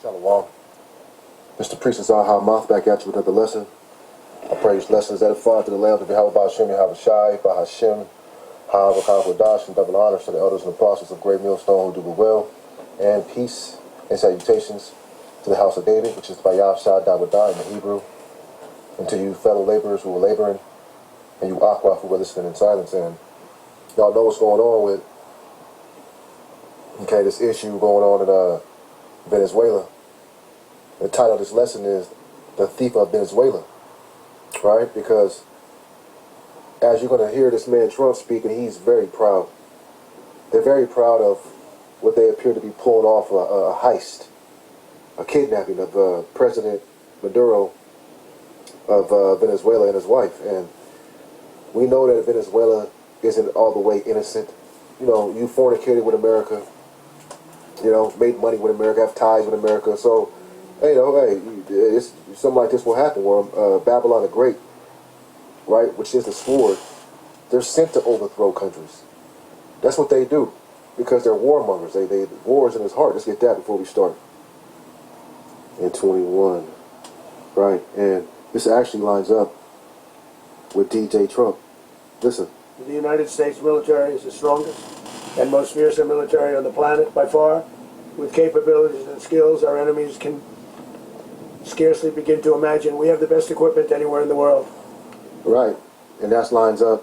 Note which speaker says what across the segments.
Speaker 1: Shalom. Mr. Priest is our mouth back at you with another lesson. I pray each lesson is edified to the lamb to be held by Hashem, Shai, by Hashem, Ha'avakav, and double honor to the elders and apostles of Great Millstone who do well, and peace and salutations to the house of David, which is by Yahshua Dawadah in the Hebrew, and to you fellow laborers who were laboring, and you Aqua who were listening in silence. And y'all know what's going on with, this issue going on in Venezuela. The title of this lesson is The Thief of Venezuela, right? Because as you're going to hear this man Trump speaking, he's very proud. They're very proud of what they appear to be pulling off a heist, a kidnapping of President Maduro of Venezuela and his wife. And we know that Venezuela isn't all the way innocent. You know, you fornicated with America, made money with America, have ties with America. So, something like this will happen where Babylon the Great, right, which is the sword, they're sent to overthrow countries. That's what they do because they're warmongers. They war's in his heart. Let's get that before we start. In 21, right, and this actually lines up with DJ Trump. Listen.
Speaker 2: The United States military is the strongest and most fearsome military on the planet by far. With capabilities and skills our enemies can scarcely begin to imagine. We have the best equipment anywhere in the world.
Speaker 1: Right, and that lines up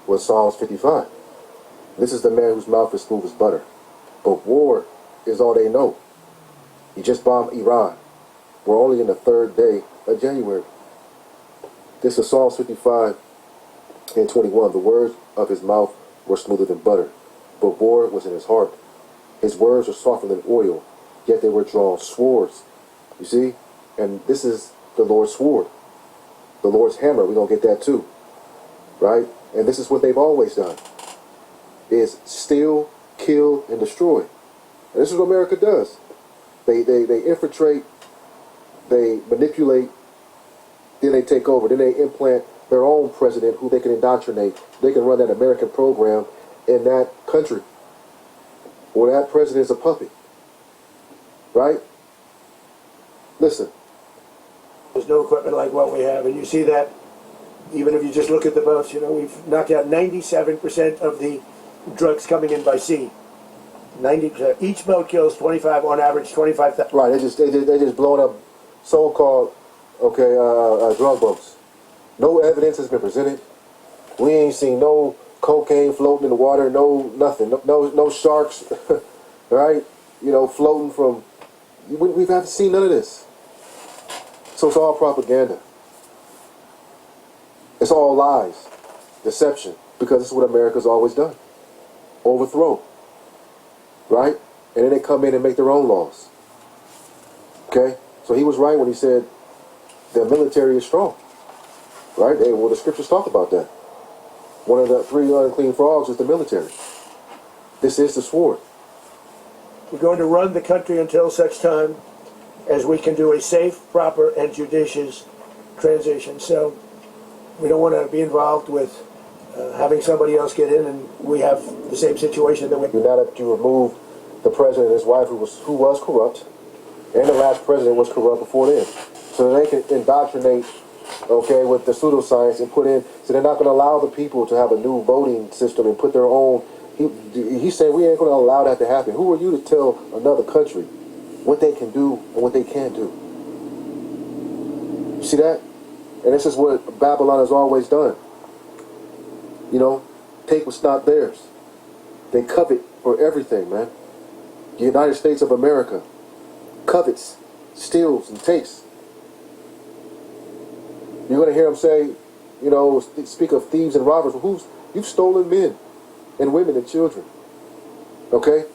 Speaker 1: with Psalms 55. This is the man whose mouth is smooth as butter, but war is all they know. He just bombed Iran. We're only in the 3rd day of January. This is Psalms 55 and 21. The words of his mouth were smoother than butter, but war was in his heart. His words were softer than oil, yet they were drawn swords. You see? And this is the Lord's sword. The Lord's hammer. We're going to get that too. Right? And this is what they've always done. Is steal, kill, and destroy. And this is what America does. They infiltrate, they manipulate, then they take over. Then they implant their own president who they can indoctrinate. They can run that American program in that country. Or that president's a puppet. Right? Listen.
Speaker 2: There's no equipment like what we have, and you see that even if you just look at the boats. We've knocked out 97% of the drugs coming in by sea. 90%. Each boat kills 25, on average, 25,000.
Speaker 1: Right, they just blowing up so-called drug boats. No evidence has been presented. We ain't seen no cocaine floating in the water, no nothing, no sharks, right? Floating from. We haven't seen none of this. So it's all propaganda. It's all lies, deception, because it's what America's always done. Overthrow. Right? And then they come in and make their own laws. Okay? So he was right when he said the military is strong. Right? Well, the scriptures talk about that. One of the 3 unclean frogs is the military. This is the sword.
Speaker 2: We're going to run the country until such time as we can do a safe, proper, and judicious transition. So we don't want to be involved with having somebody else get in, and we have the same situation that we.
Speaker 1: Now that you remove the president and his wife, who was corrupt, and the last president was corrupt before then, so they can indoctrinate, with the pseudoscience and put in. So they're not going to allow the people to have a new voting system and put their own. He said we ain't going to allow that to happen. Who are you to tell another country what they can do and what they can't do? You see that? And this is what Babylon has always done. Take what's not theirs. They covet for everything, man. The United States of America covets, steals, and takes. You're going to hear them say, speak of thieves and robbers. You've stolen men and women and children. Okay?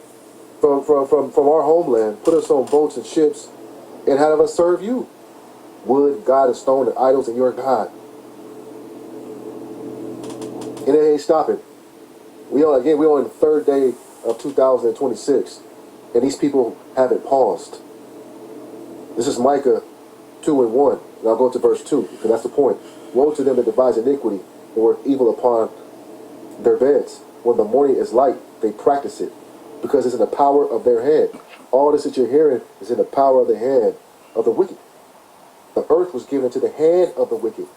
Speaker 1: From our homeland, put us on boats and ships, and have us serve you. Wood, God, and stone, and idols, and your God. And it ain't stopping. We're on the 3rd day of 2026, and these people haven't paused. This is Micah 2 and 1. And I'll go to verse 2, because that's the point. Woe to them that devise iniquity and work evil upon their beds. When the morning is light, they practice it. because it's in the power of their hand. All this that you're hearing is in the power of the hand of the wicked. The earth was given into the hand of the wicked.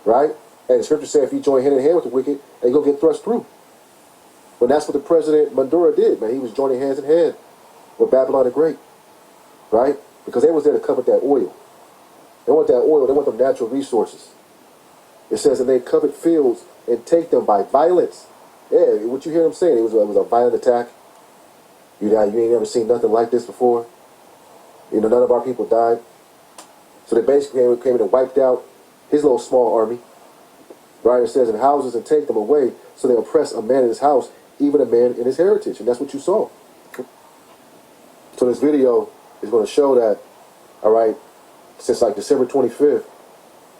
Speaker 1: Right? And the scripture said if you join hand in hand with the wicked, you're going to get thrust through. But that's what the president Maduro did, man. He was joining hands in hand with Babylon the Great. Right? Because they was there to covet that oil. They want that oil. They want them natural resources. It says that they covet fields and take them by violence. Yeah, what you hear them saying, it was a violent attack. You ain't never seen nothing like this before. You know, none of our people died. So they basically came in and wiped out his little small army. Right? It says in houses and take them away. So they oppress a man in his house, even a man in his heritage. And that's what you saw. So this video is going to show that, all right, since like December 25th,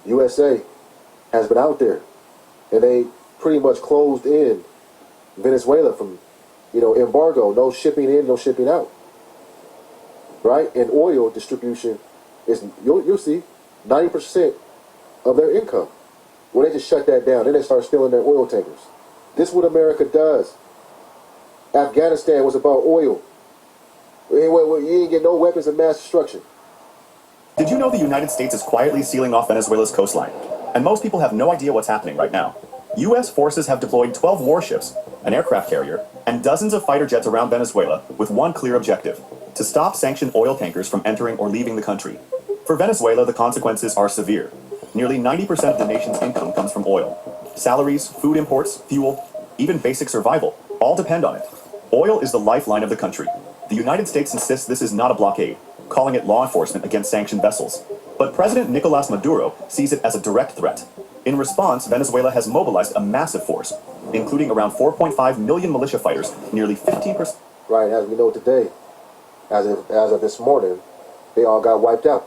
Speaker 1: USA has been out there. And they pretty much closed in Venezuela from, embargo. No shipping in, no shipping out. Right? And oil distribution is, you'll see, 90% of their income. Well, they just shut that down. Then they start stealing their oil tankers. This is what America does. Afghanistan was about oil. You didn't get no weapons of mass destruction.
Speaker 3: Did you know the United States is quietly sealing off Venezuela's coastline? And most people have no idea what's happening right now. U.S. forces have deployed 12 warships, an aircraft carrier, and dozens of fighter jets around Venezuela with one clear objective: to stop sanctioned oil tankers from entering or leaving the country. For Venezuela, the consequences are severe. Nearly 90% of the nation's income comes from oil. Salaries, food imports, fuel, even basic survival, all depend on it. Oil is the lifeline of the country. The United States insists this is not a blockade, calling it law enforcement against sanctioned vessels. But President Nicolas Maduro sees it as a direct threat. In response, Venezuela has mobilized a massive force, including around 4.5 million militia fighters, nearly 15%.
Speaker 1: Right, as we know today, as of this morning, they all got wiped out.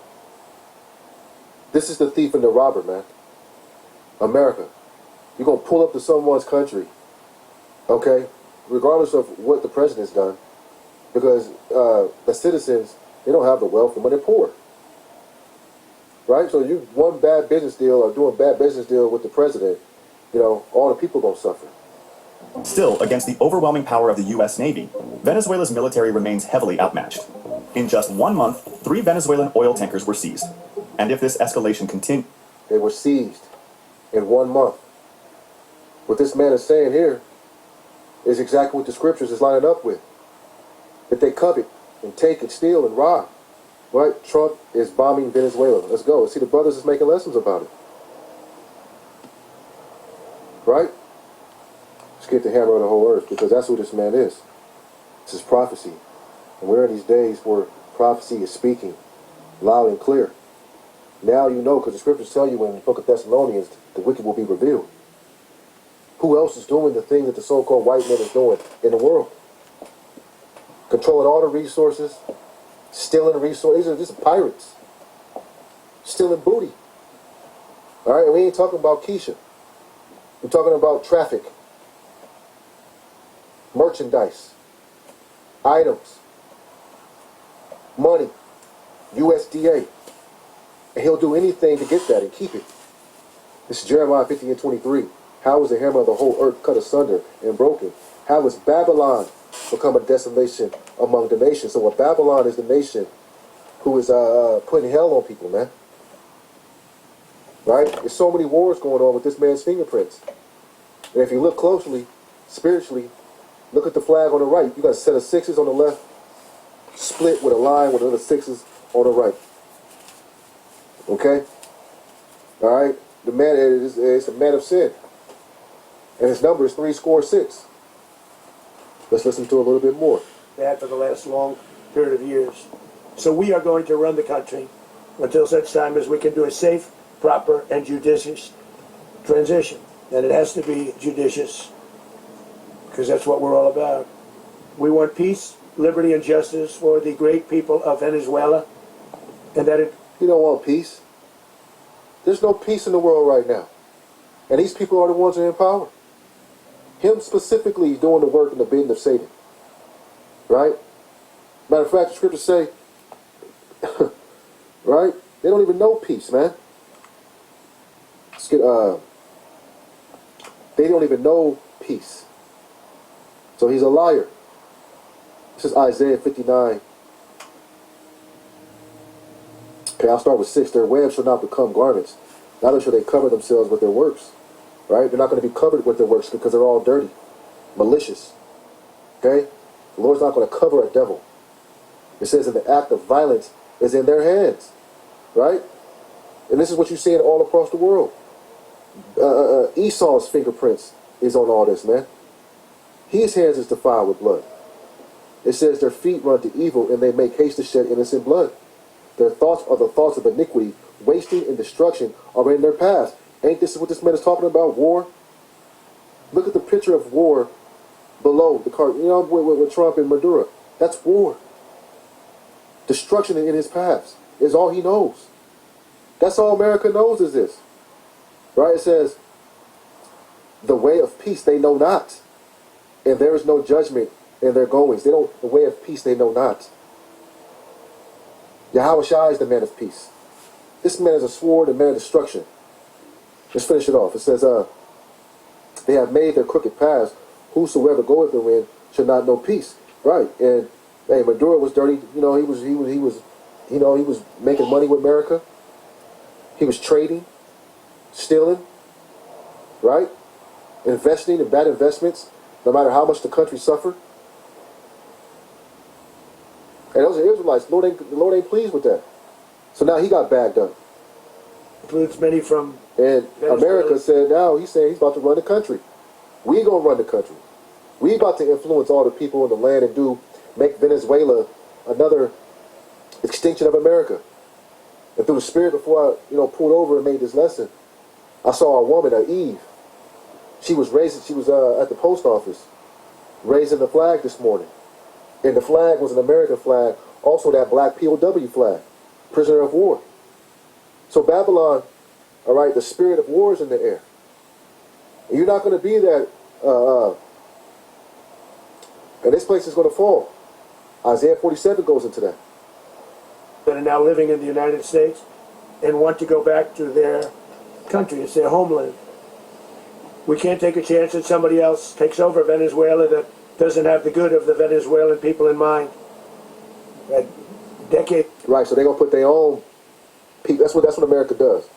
Speaker 1: This is the thief and the robber, man. America. You're going to pull up to someone's country, okay, regardless of what the president's done, because the citizens, they don't have the wealth, and when they're poor. Right? So you one bad business deal or doing bad business deal with the president, all the people going to suffer.
Speaker 3: Still, against the overwhelming power of the U.S. Navy, Venezuela's military remains heavily outmatched. In just 1 month, 3 Venezuelan oil tankers were seized. And if this escalation continues...
Speaker 1: They were seized in 1 month. What this man is saying here is exactly what the scriptures is lining up with. That they covet and take and steal and rob. Right? Trump is bombing Venezuela. Let's go. See, the brothers is making lessons about it. Right? Let's get the hammer of the whole earth, because that's who this man is. This is prophecy. And we're in these days where prophecy is speaking loud and clear. Now you know, because the scriptures tell you in the book of Thessalonians, the wicked will be revealed. Who else is doing the thing that the so-called white man is doing in the world? Controlling all the resources, stealing resources. These are just pirates. Stealing booty. All right, and we ain't talking about Keisha. We're talking about traffic, merchandise, items, money, USDA. And he'll do anything to get that and keep it. This is Jeremiah 50 and 23. How is the hammer of the whole earth cut asunder and broken? How is Babylon become a desolation among the nations? So what Babylon is the nation who is putting hell on people, man. Right? There's so many wars going on with this man's fingerprints. And if you look closely, spiritually, look at the flag on the right. You got a set of 6s on the left, split with a line with another 6s on the right. Okay? All right? The man is a man of sin. And his number is 666. Let's listen to a little bit more.
Speaker 2: That for the last long period of years. So we are going to run the country until such time as we can do a safe, proper, and judicious transition. And it has to be judicious, because that's what we're all about. We want peace, liberty, and justice for the great people of Venezuela. And that it...
Speaker 1: You don't want peace. There's no peace in the world right now. And these people are the ones that are in power. Him specifically is doing the work and the bidding of Satan. Right? Matter of fact, the scriptures say, right? They don't even know peace, man. Let's get, they don't even know peace. So he's a liar. This is Isaiah 59. Okay, I'll start with 6. Their webs shall not become garments. Neither shall they cover themselves with their works. Right? They're not going to be covered with their works because they're all dirty, malicious. Okay? The Lord's not going to cover a devil. It says that the act of violence is in their hands. Right? And this is what you're seeing all across the world. Esau's fingerprints is on all this, man. His hands is defiled with blood. It says their feet run to evil and they make haste to shed innocent blood. Their thoughts are the thoughts of iniquity. Wasting and destruction are in their paths. Ain't this what this man is talking about? War? Look at the picture of war below the card. You know, with Trump and Maduro. That's war. Destruction in his paths is all he knows. That's all America knows is this. Right? It says, the way of peace they know not. And there is no judgment in their goings. The way of peace they know not. Yahweh Shai is the man of peace. This man is a sword and man of destruction. Let's finish it off. It says, they have made their crooked paths. Whosoever goeth therein should not know peace. Right. And hey, Maduro was dirty. You know, he was making money with America. He was trading, stealing, right? Investing in bad investments, no matter how much the country suffered. And those are Israelites. The Lord ain't pleased with that. So now he got bagged up.
Speaker 2: Includes many from
Speaker 1: And
Speaker 2: Venezuela.
Speaker 1: America said now he's saying he's about to run the country. We gonna run the country. We about to influence all the people in the land and make Venezuela another extinction of America. And through the Spirit, before I pulled over and made this lesson, I saw a woman, Eve. She was at the post office raising the flag this morning. And the flag was an American flag, also that black POW flag, prisoner of war. So Babylon, all right, the spirit of war is in the air. And you're not going to be that, and this place is going to fall. Isaiah 47 goes into that.
Speaker 2: That are now living in the United States and want to go back to their country. It's their homeland. We can't take a chance that somebody else takes over Venezuela that doesn't have the good of the Venezuelan people in mind. That decade.
Speaker 1: Right, so they're going to put their own people. That's what America does.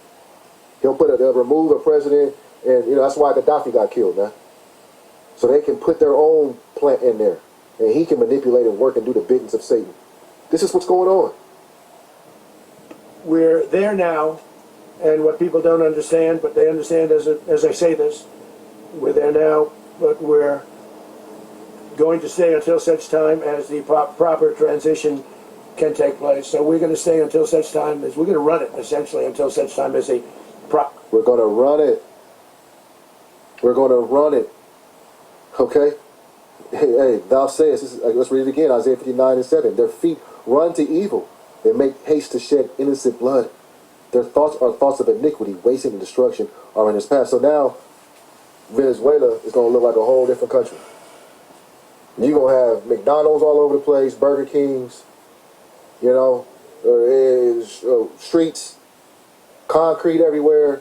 Speaker 1: They'll remove a president, and that's why Gaddafi got killed, man. So they can put their own plant in there, and he can manipulate and work and do the biddings of Satan. This is what's going on.
Speaker 2: We're there now, and what people don't understand, but they understand as I say this, we're there now, but we're going to stay until such time as the proper transition can take place. So we're going to stay until such time as, we're going to run it, essentially, until such time as
Speaker 1: We're going to run it. We're going to run it. Okay? Hey, thou sayest, let's read it again, Isaiah 59:7. Their feet run to evil. They make haste to shed innocent blood. Their thoughts are thoughts of iniquity, wasting and destruction are in his path. So now, Venezuela is going to look like a whole different country. You're going to have McDonald's all over the place, Burger Kings, streets, concrete everywhere.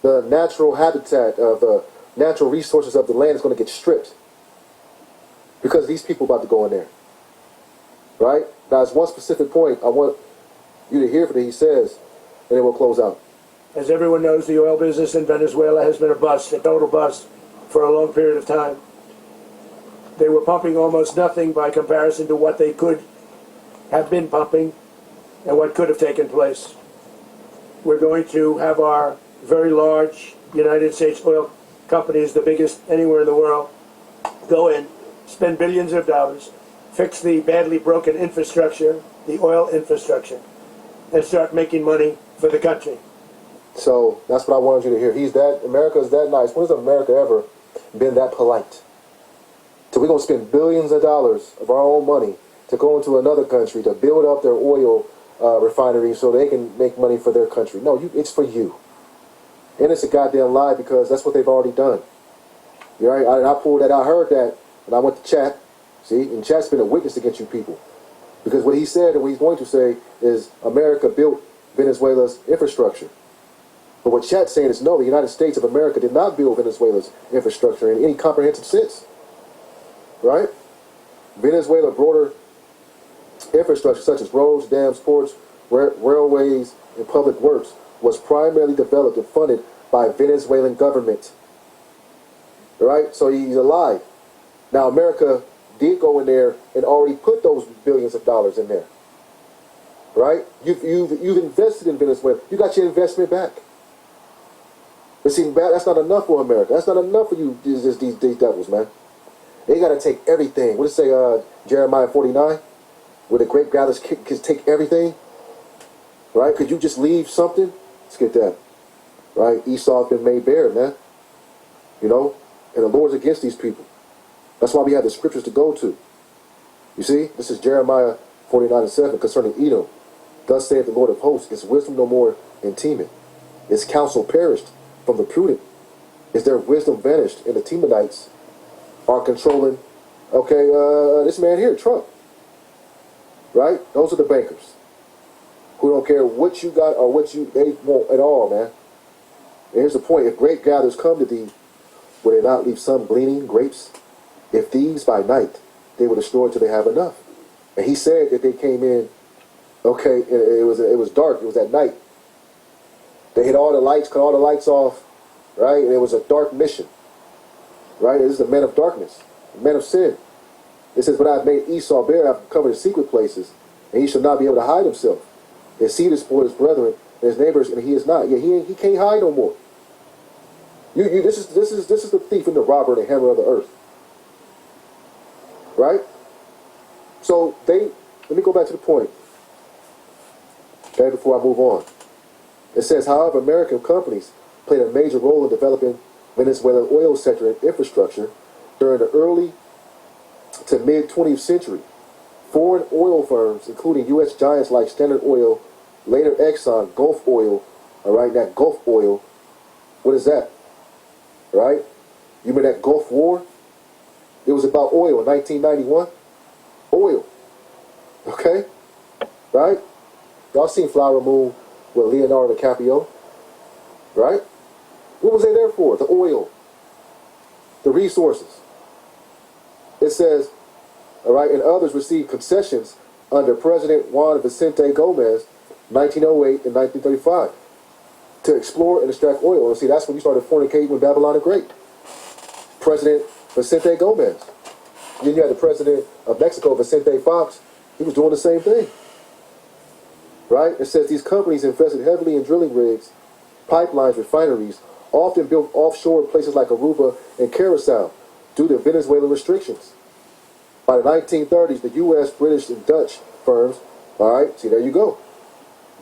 Speaker 1: The natural habitat of the natural resources of the land is going to get stripped because these people are about to go in there. Right? Now, there's one specific point I want you to hear from that he says, and then we'll close out.
Speaker 2: As everyone knows, the oil business in Venezuela has been a bust, a total bust, for a long period of time. They were pumping almost nothing by comparison to what they could have been pumping and what could have taken place. We're going to have our very large United States oil companies, the biggest anywhere in the world, go in, spend billions of dollars, fix the badly broken infrastructure, the oil infrastructure, and start making money for the country.
Speaker 1: So that's what I wanted you to hear. America is that nice. When has America ever been that polite? So we're going to spend billions of dollars of our own money to go into another country to build up their oil refineries so they can make money for their country. No, it's for you. And it's a goddamn lie because that's what they've already done. Right? I pulled that, I heard that, and I went to chat. See, and chat's been a witness against you people. Because what he said and what he's going to say is America built Venezuela's infrastructure. But what chat's saying is no, the United States of America did not build Venezuela's infrastructure in any comprehensive sense. Right? Venezuela's broader infrastructure such as roads, dams, ports, railways, and public works was primarily developed and funded by Venezuelan government. Right? So he's alive. Now America did go in there and already put those billions of dollars in there. Right? You've invested in Venezuela. You got your investment back. But see, that's not enough for America. That's not enough for you, these devils, man. They got to take everything. What does it say, Jeremiah 49? Where the great gatherers can take everything? Right? Could you just leave something? Let's get that. Right? Esau's been made bare, man. You know? And the Lord's against these people. That's why we have the scriptures to go to. You see? This is Jeremiah 49:7 concerning Edom. Thus saith the Lord of hosts, its wisdom no more in Teman. Its counsel perished from the prudent. Is their wisdom vanished? And the Temanites are controlling, this man here, Trump. Right? Those are the bankers who don't care what you got or they want at all, man. And here's the point. If great gatherers come to thee, will they not leave some gleaning grapes? If these by night, they will destroy till they have enough. And he said that they came in, it was dark, it was at night. They hit all the lights, cut all the lights off, right? And it was a dark mission, right? This is the men of darkness, the men of sin. It says, but I have made Esau bare, I have covered his secret places, and he shall not be able to hide himself. His seed is for his brethren and his neighbors, and he is not. Yeah, he can't hide no more. This is the thief and the robber and the hammer of the earth. Right? So let me go back to the point. Okay, before I move on. It says, however, American companies played a major role in developing Venezuela's oil sector and infrastructure during the early to mid-20th century. Foreign oil firms, including U.S. giants like Standard Oil, later Exxon, Gulf Oil, all right, that Gulf Oil, what is that? Right? You remember that Gulf War? It was about oil in 1991. Oil. Okay? Right? Y'all seen Flower Moon with Leonardo DiCaprio? Right? What was they there for? The oil. The resources. It says, all right, and others received concessions under President Juan Vicente Gomez, 1908 and 1935, to explore and extract oil. And see, that's when you started fornicating with Babylon the Great. President Vicente Gomez. Then you had the president of Mexico, Vicente Fox. He was doing the same thing. Right? It says these companies invested heavily in drilling rigs, pipelines, refineries, often built offshore in places like Aruba and Curacao due to Venezuelan restrictions. By the 1930s, the U.S., British, and Dutch firms, all right, see, there you go.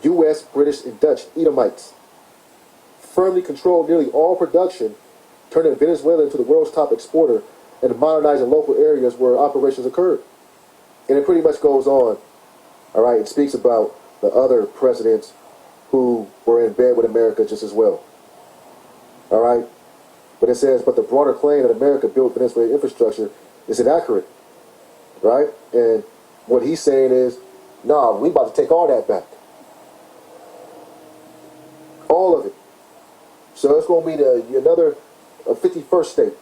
Speaker 1: U.S., British, and Dutch Edomites firmly controlled nearly all production, turning Venezuela into the world's top exporter and modernizing local areas where operations occurred. And it pretty much goes on, all right, it speaks about the other presidents who were in bed with America just as well. All right? But it says, but the broader claim that America built Venezuelan infrastructure is inaccurate. Right? And what he's saying is, nah, we about to take all that back. All of it. So it's going to be another 51st state.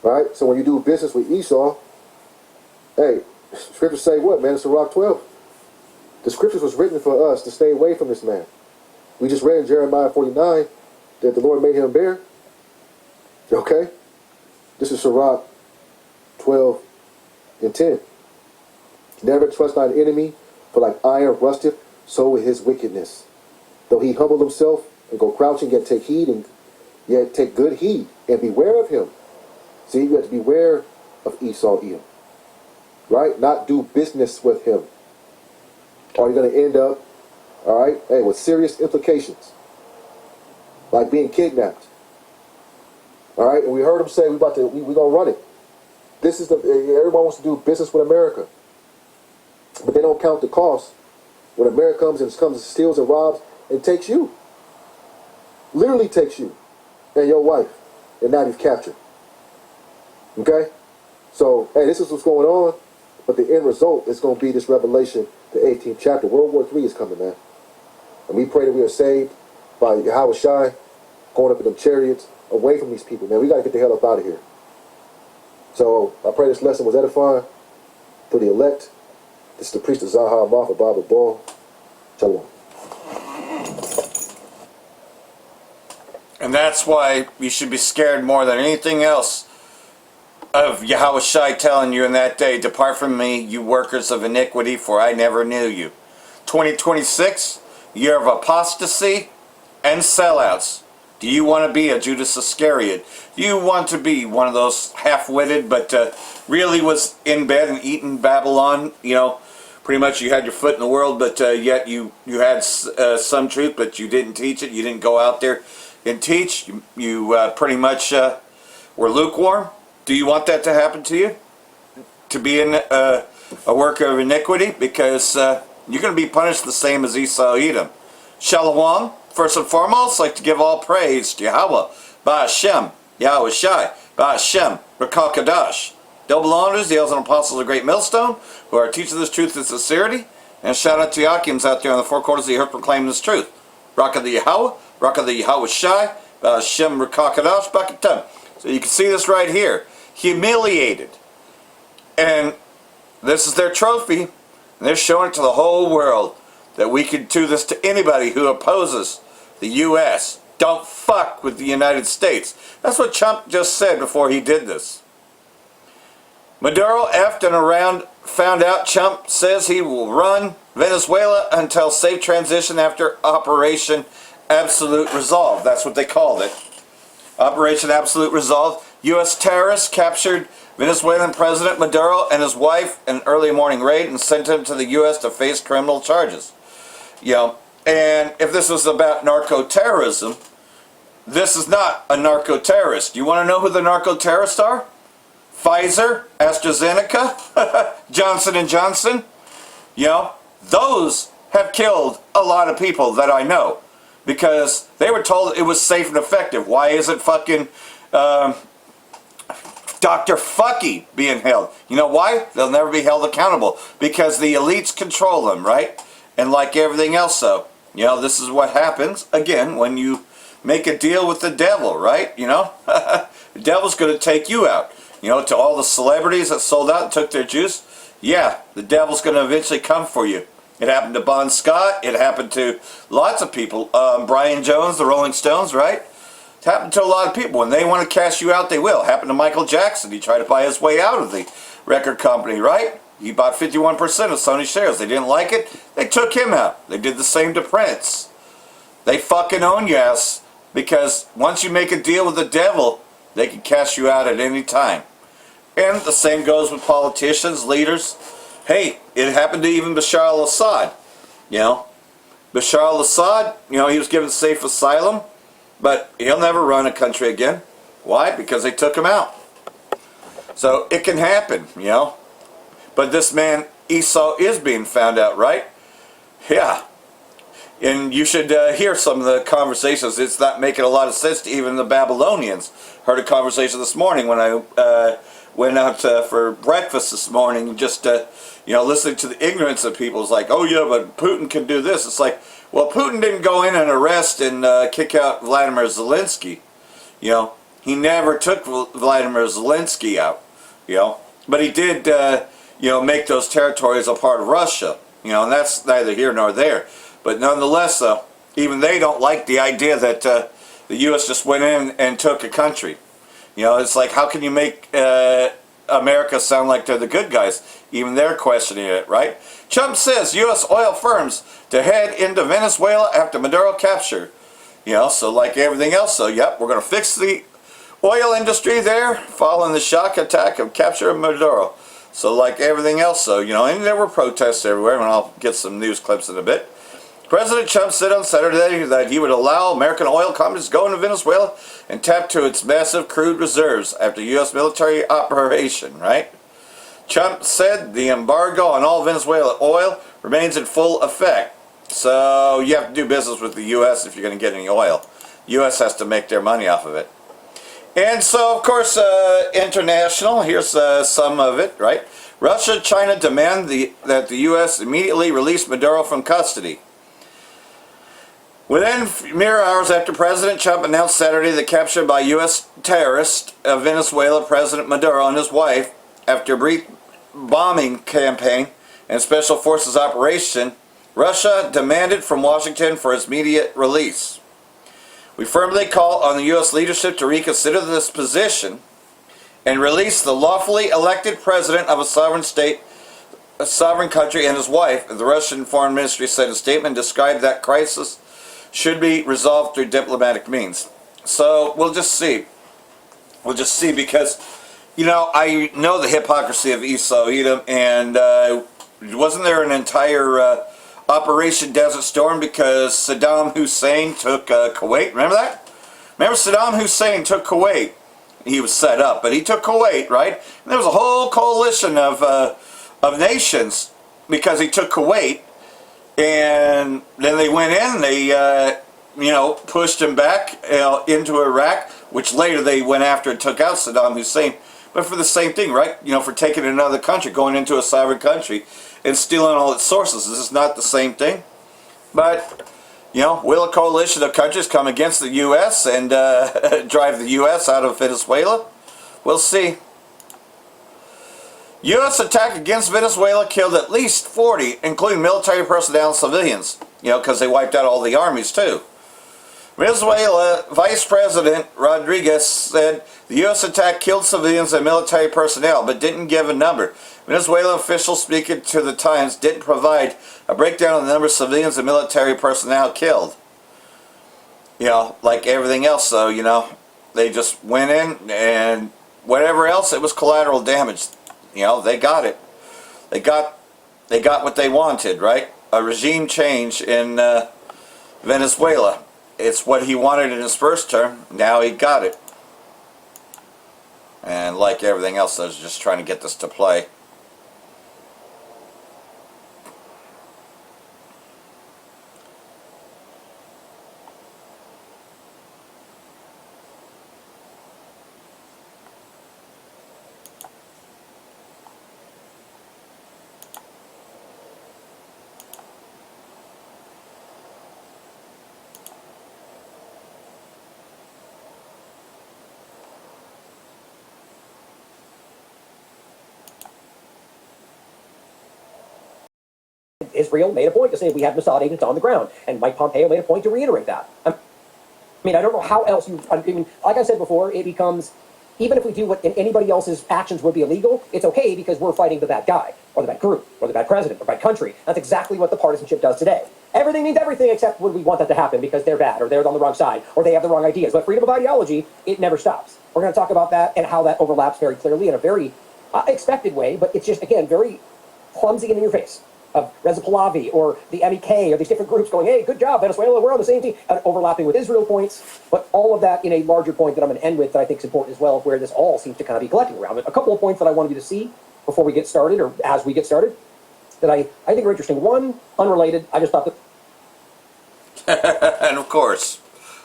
Speaker 1: Right? So when you do business with Esau, hey, scriptures say what, man? It's Sirach 12. The scriptures was written for us to stay away from this man. We just read in Jeremiah 49 that the Lord made him bare. Okay? This is Sirach 12 and 10. Never trust thine enemy, for like iron rusteth, so with his wickedness. Though he humble himself and go crouching, yet take heed and yet take good heed and beware of him. See, you have to beware of Esau Edom. Right? Not do business with him. Or you're going to end up, all right, hey, with serious implications. Like being kidnapped. All right? And we heard him say, we're going to run it. This is everyone wants to do business with America. But they don't count the cost when America comes and steals and robs and takes you. Literally takes you and your wife. And now you've captured. Okay? So, hey, this is what's going on. But the end result is going to be this Revelation, the 18th chapter. World War III is coming, man. And we pray that we are saved by Yahweh Shai, going up in them chariots, away from these people, man. We got to get the hell up out of here. So I pray this lesson was edifying. For the elect, this is the priest of Zaha Martha Baba Ball. Shalom.
Speaker 4: And that's why you should be scared more than anything else of Yahweh Shai telling you in that day, depart from me, you workers of iniquity, for I never knew you. 2026, year of apostasy and sellouts. Do you want to be a Judas Iscariot? Do you want to be one of those half-witted but really was in bed and eating Babylon? You know, pretty much you had your foot in the world, but yet you had some truth, but you didn't teach it. You didn't go out there and teach. You pretty much were lukewarm. Do you want that to happen to you? To be in a worker of iniquity? Because you're going to be punished the same as Esau Edom. Shalom. First and foremost, I'd like to give all praise to Yahweh, Ba'ashem, Yahweh Shai, Ba'ashem, Rakal Kadash. Double honors, the elders and apostles of the Great Millstone, who are teaching this truth in sincerity. And shout out to Yakims out there on the four quarters of the earth proclaiming this truth. Raka the Yahweh, Raka the Yahweh Shai, Ba'ashem, Rakal Kadash, Bakatem. So you can see this right here. Humiliated. And this is their trophy. And they're showing it to the whole world that we can do this to anybody who opposes the U.S. Don't fuck with the United States. That's what Trump just said before he did this. Maduro, after and around, found out Trump says he will run Venezuela until safe transition after Operation Absolute Resolve. That's what they called it. Operation Absolute Resolve. U.S. terrorists captured Venezuelan President Maduro and his wife in an early morning raid and sent him to the U.S. to face criminal charges. You know, and if this was about narco-terrorism, this is not a narco-terrorist. You want to know who the narco-terrorists are? Pfizer, AstraZeneca, Johnson & Johnson. You know, those have killed a lot of people that I know because they were told it was safe and effective. Why is it fucking Dr. Fucky being held? You know why? They'll never be held accountable because the elites control them, right? And like everything else, though, you know, this is what happens, again, when you make a deal with the devil, right? You know, the devil's going to take you out. You know, to all the celebrities that sold out and took their juice, yeah, the devil's going to eventually come for you. It happened to Bon Scott. It happened to lots of people. Brian Jones, the Rolling Stones, right? It happened to a lot of people. When they want to cash you out, they will. It happened to Michael Jackson. He tried to buy his way out of the record company, right? He bought 51% of Sony shares. They didn't like it. They took him out. They did the same to Prince. They fucking own you, ass. Because once you make a deal with the devil, they can cash you out at any time. And the same goes with politicians, leaders. Hey, it happened to even Bashar al-Assad. You know, Bashar al-Assad, you know, he was given safe asylum, but he'll never run a country again. Why? Because they took him out. So it can happen, you know. But this man, Esau, is being found out, right? Yeah. And you should hear some of the conversations. It's not making a lot of sense to even the Babylonians. Heard a conversation this morning when I went out for breakfast this morning, just, you know, listening to the ignorance of people. It's like, oh yeah, but Putin can do this. It's like, well, Putin didn't go in and arrest and kick out Vladimir Zelensky. You know, he never took Vladimir Zelensky out, you know. But he did, you know, make those territories a part of Russia. You know, and that's neither here nor there. But nonetheless, even they don't like the idea that the U.S. just went in and took a country. You know, it's like, how can you make America sound like they're the good guys? Even they're questioning it, right? Trump says U.S. oil firms to head into Venezuela after Maduro capture. You know, so like everything else, so yep, we're going to fix the oil industry there following the shock attack of capture of Maduro. So like everything else, so, you know, and there were protests everywhere, and I'll get some news clips in a bit. President Trump said on Saturday that he would allow American oil companies to go into Venezuela and tap to its massive crude reserves after U.S. military operation, right? Trump said the embargo on all Venezuela oil remains in full effect. So you have to do business with the U.S. if you're going to get any oil. The U.S. has to make their money off of it. And so, of course, international, here's some of it, right? Russia and China demand that the U.S. immediately release Maduro from custody. Within mere hours after President Trump announced Saturday the capture by U.S. terrorists of Venezuela President Maduro and his wife, after a brief bombing campaign and special forces operation, Russia demanded from Washington for its immediate release. We firmly call on the U.S. leadership to reconsider this position and release the lawfully elected president of a sovereign state, a sovereign country, and his wife. The Russian Foreign Ministry said in a statement described that crisis should be resolved through diplomatic means. So we'll just see. We'll just see, because, you know, I know the hypocrisy of Esau Edom, and wasn't there an entire Operation Desert Storm because Saddam Hussein took Kuwait? Remember that? Remember Saddam Hussein took Kuwait? He was set up, but he took Kuwait, right? And there was a whole coalition of nations because he took Kuwait, and then they went in, they pushed him back into Iraq, which later they went after and took out Saddam Hussein, but for the same thing, right? You know, for taking another country, going into a sovereign country and stealing all its sources. This is not the same thing, but you know, will a coalition of countries come against the U.S. and drive the U.S. out of Venezuela? We'll see. U.S. attack against Venezuela killed at least 40, including military personnel and civilians. You know, because they wiped out all the armies too. Venezuela Vice President Rodriguez said the U.S. attack killed civilians and military personnel, but didn't give a number. Venezuelan officials speaking to the Times didn't provide a breakdown of the number of civilians and military personnel killed. You know, like everything else, though, you know, they just went in, and whatever else, it was collateral damage. You know, they got it. They got what they wanted, right? A regime change in Venezuela. It's what he wanted in his first term. Now he got it. And like everything else, I was just trying to get this to play.
Speaker 5: Israel made a point to say we have Mossad agents on the ground, and Mike Pompeo made a point to reiterate that. I mean, I don't know how else you. I mean, like I said before, it becomes, even if we do what anybody else's actions would be illegal, it's okay because we're fighting the bad guy, or the bad group, or the bad president, or bad country. That's exactly what the partisanship does today. Everything means everything except when we want that to happen because they're bad, or they're on the wrong side, or they have the wrong ideas. But freedom of ideology, it never stops. We're going to talk about that and how that overlaps very clearly in a very expected way, but it's just, again, very clumsy and in your face. Of Reza Pahlavi or the MEK or these different groups going, hey, good job, Venezuela, we're on the same team, and overlapping with Israel points, but all of that in a larger point that I'm going to end with that I think is important as well, where this all seems to kind of be collecting around. But a couple of points that I wanted you to see before we get started, or as we get started, that I think are interesting. One, unrelated, I just thought
Speaker 4: that... and of course,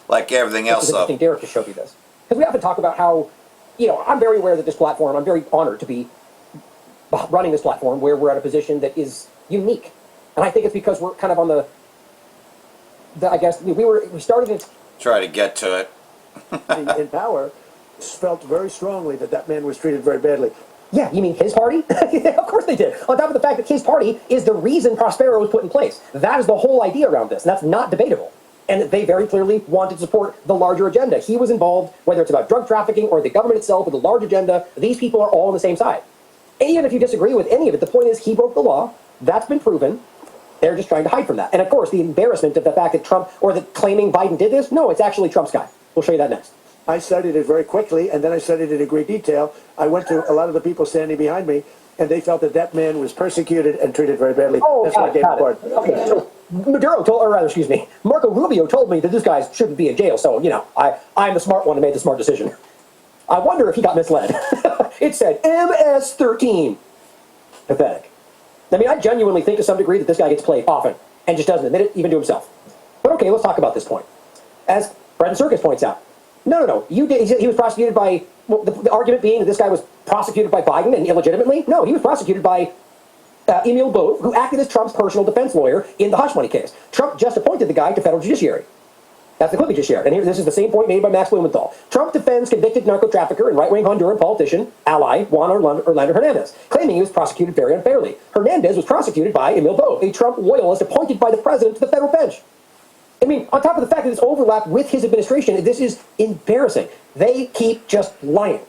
Speaker 4: like everything else, though.
Speaker 5: Interesting, Derek, to show you this. Because we often talk about how, you know, I'm very aware that this platform, I'm very honored to be running this platform where we're at a position that is unique, and I think it's because we're kind of on the I guess we started it.
Speaker 4: Try to get to it.
Speaker 2: in power, felt very strongly that that man was treated very badly.
Speaker 5: Yeah, you mean his party? Of course they did. On top of the fact that his party is the reason Prospero was put in place. That is the whole idea around this, and that's not debatable. And they very clearly wanted to support the larger agenda. He was involved, whether it's about drug trafficking or the government itself with the large agenda. These people are all on the same side. And even if you disagree with any of it, the point is he broke the law. That's been proven. They're just trying to hide from that. And of course, the embarrassment of the fact that Trump, or the claiming Biden did this, no, it's actually Trump's guy. We'll show you that next.
Speaker 2: I studied it very quickly, and then I studied it in great detail. I went to a lot of the people standing behind me, and they felt that that man was persecuted and treated very badly.
Speaker 5: Oh,
Speaker 2: that's why I gave him part.
Speaker 5: Okay, so Marco Rubio told me that this guy shouldn't be in jail, so, you know, I'm the smart one who made the smart decision. I wonder if he got misled. It said MS-13. Pathetic. I mean, I genuinely think to some degree that this guy gets played often and just doesn't admit it, even to himself. But okay, let's talk about this point. As Brendan Circus points out, no. He was prosecuted by, well, the argument being that this guy was prosecuted by Biden and illegitimately? No, he was prosecuted by Emil Bove, who acted as Trump's personal defense lawyer in the hush money case. Trump just appointed the guy to federal judiciary. That's the clip he just shared. And here, this is the same point made by Max Blumenthal. Trump defends convicted narco-trafficker and right-wing Honduran politician, ally Juan Orlando Hernandez, claiming he was prosecuted very unfairly. Hernandez was prosecuted by Emil Bo, a Trump loyalist appointed by the president to the federal bench. I mean, on top of the fact that it's overlapped with his administration, this is embarrassing. They keep just lying.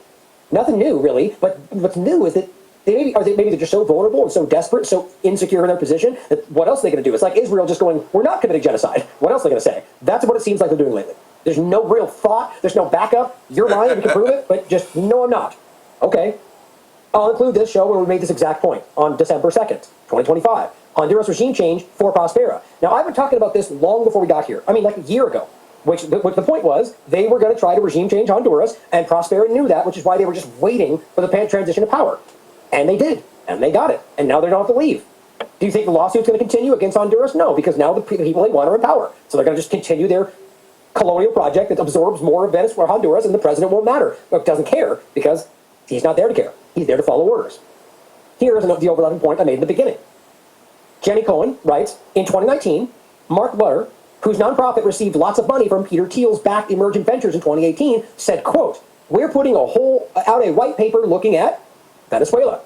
Speaker 5: Nothing new, really, but what's new is that maybe they're just so vulnerable and so desperate, so insecure in their position, that what else are they going to do? It's like Israel just going, we're not committing genocide. What else are they going to say? That's what it seems like they're doing lately. There's no real thought. There's no backup. You're lying. We can prove it, but just, no, I'm not. Okay. I'll include this show where we made this exact point on December 2nd, 2025. Honduras regime change for Prospera. Now, I've been talking about this long before we got here. I mean, like a year ago. Which the point was, they were going to try to regime change Honduras, and Prospera knew that, which is why they were just waiting for the transition of power. And they did, and they got it, and now they don't have to leave. Do you think the lawsuit's going to continue against Honduras? No, because now the people they want are in power. So they're going to just continue their colonial project that absorbs more of Venezuela, Honduras, and the president won't matter. But doesn't care, because he's not there to care. He's there to follow orders. Here's the overlapping point I made in the beginning. Jenny Cohen writes, in 2019, Mark Lutter, whose nonprofit received lots of money from Peter Thiel's backed Emergent Ventures in 2018, said, quote, we're putting out a white paper looking at Venezuela,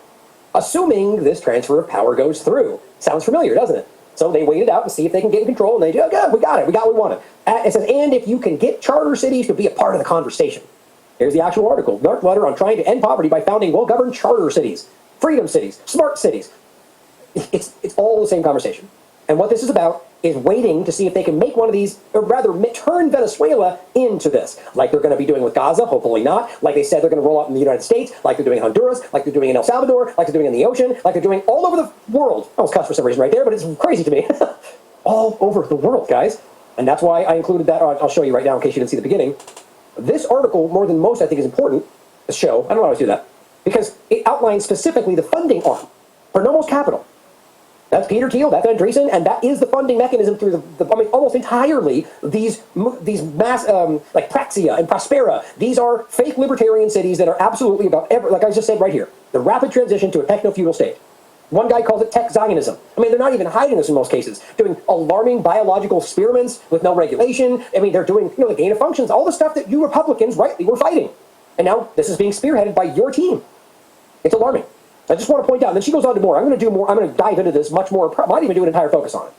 Speaker 5: assuming this transfer of power goes through. Sounds familiar, doesn't it? So they waited out to see if they can get in control, and they did, oh, good, we got it, we got what we wanted. It says, and if you can get charter cities to be a part of the conversation. Here's the actual article. Mark Lutter on trying to end poverty by founding well-governed charter cities, freedom cities, smart cities. It's all the same conversation. And what this is about is waiting to see if they can make one of these, or rather turn Venezuela into this. Like they're going to be doing with Gaza, hopefully not. Like they said they're going to roll out in the United States, like they're doing in Honduras, like they're doing in El Salvador, like they're doing in the ocean, like they're doing all over the world. I almost cussed for some reason right there, but it's crazy to me. All over the world, guys. And that's why I included that. I'll show you right now in case you didn't see the beginning. This article, more than most, I think is important to show. I don't always do that. Because it outlines specifically the funding arm for Nomos Capital. That's Peter Thiel, that's Andreessen, and that is the funding mechanism through almost entirely these mass, like Praxia and Prospera. These are fake libertarian cities that are absolutely about, like I just said right here, the rapid transition to a techno-feudal state. One guy calls it tech Zionism. I mean, they're not even hiding this in most cases. Doing alarming biological experiments with no regulation. I mean, they're doing, the gain of functions, all the stuff that you Republicans rightly were fighting. And now this is being spearheaded by your team. It's alarming. I just want to point out, and then she goes on to more. I'm going to do more. I'm going to dive into this much more. Might even do an entire focus on it.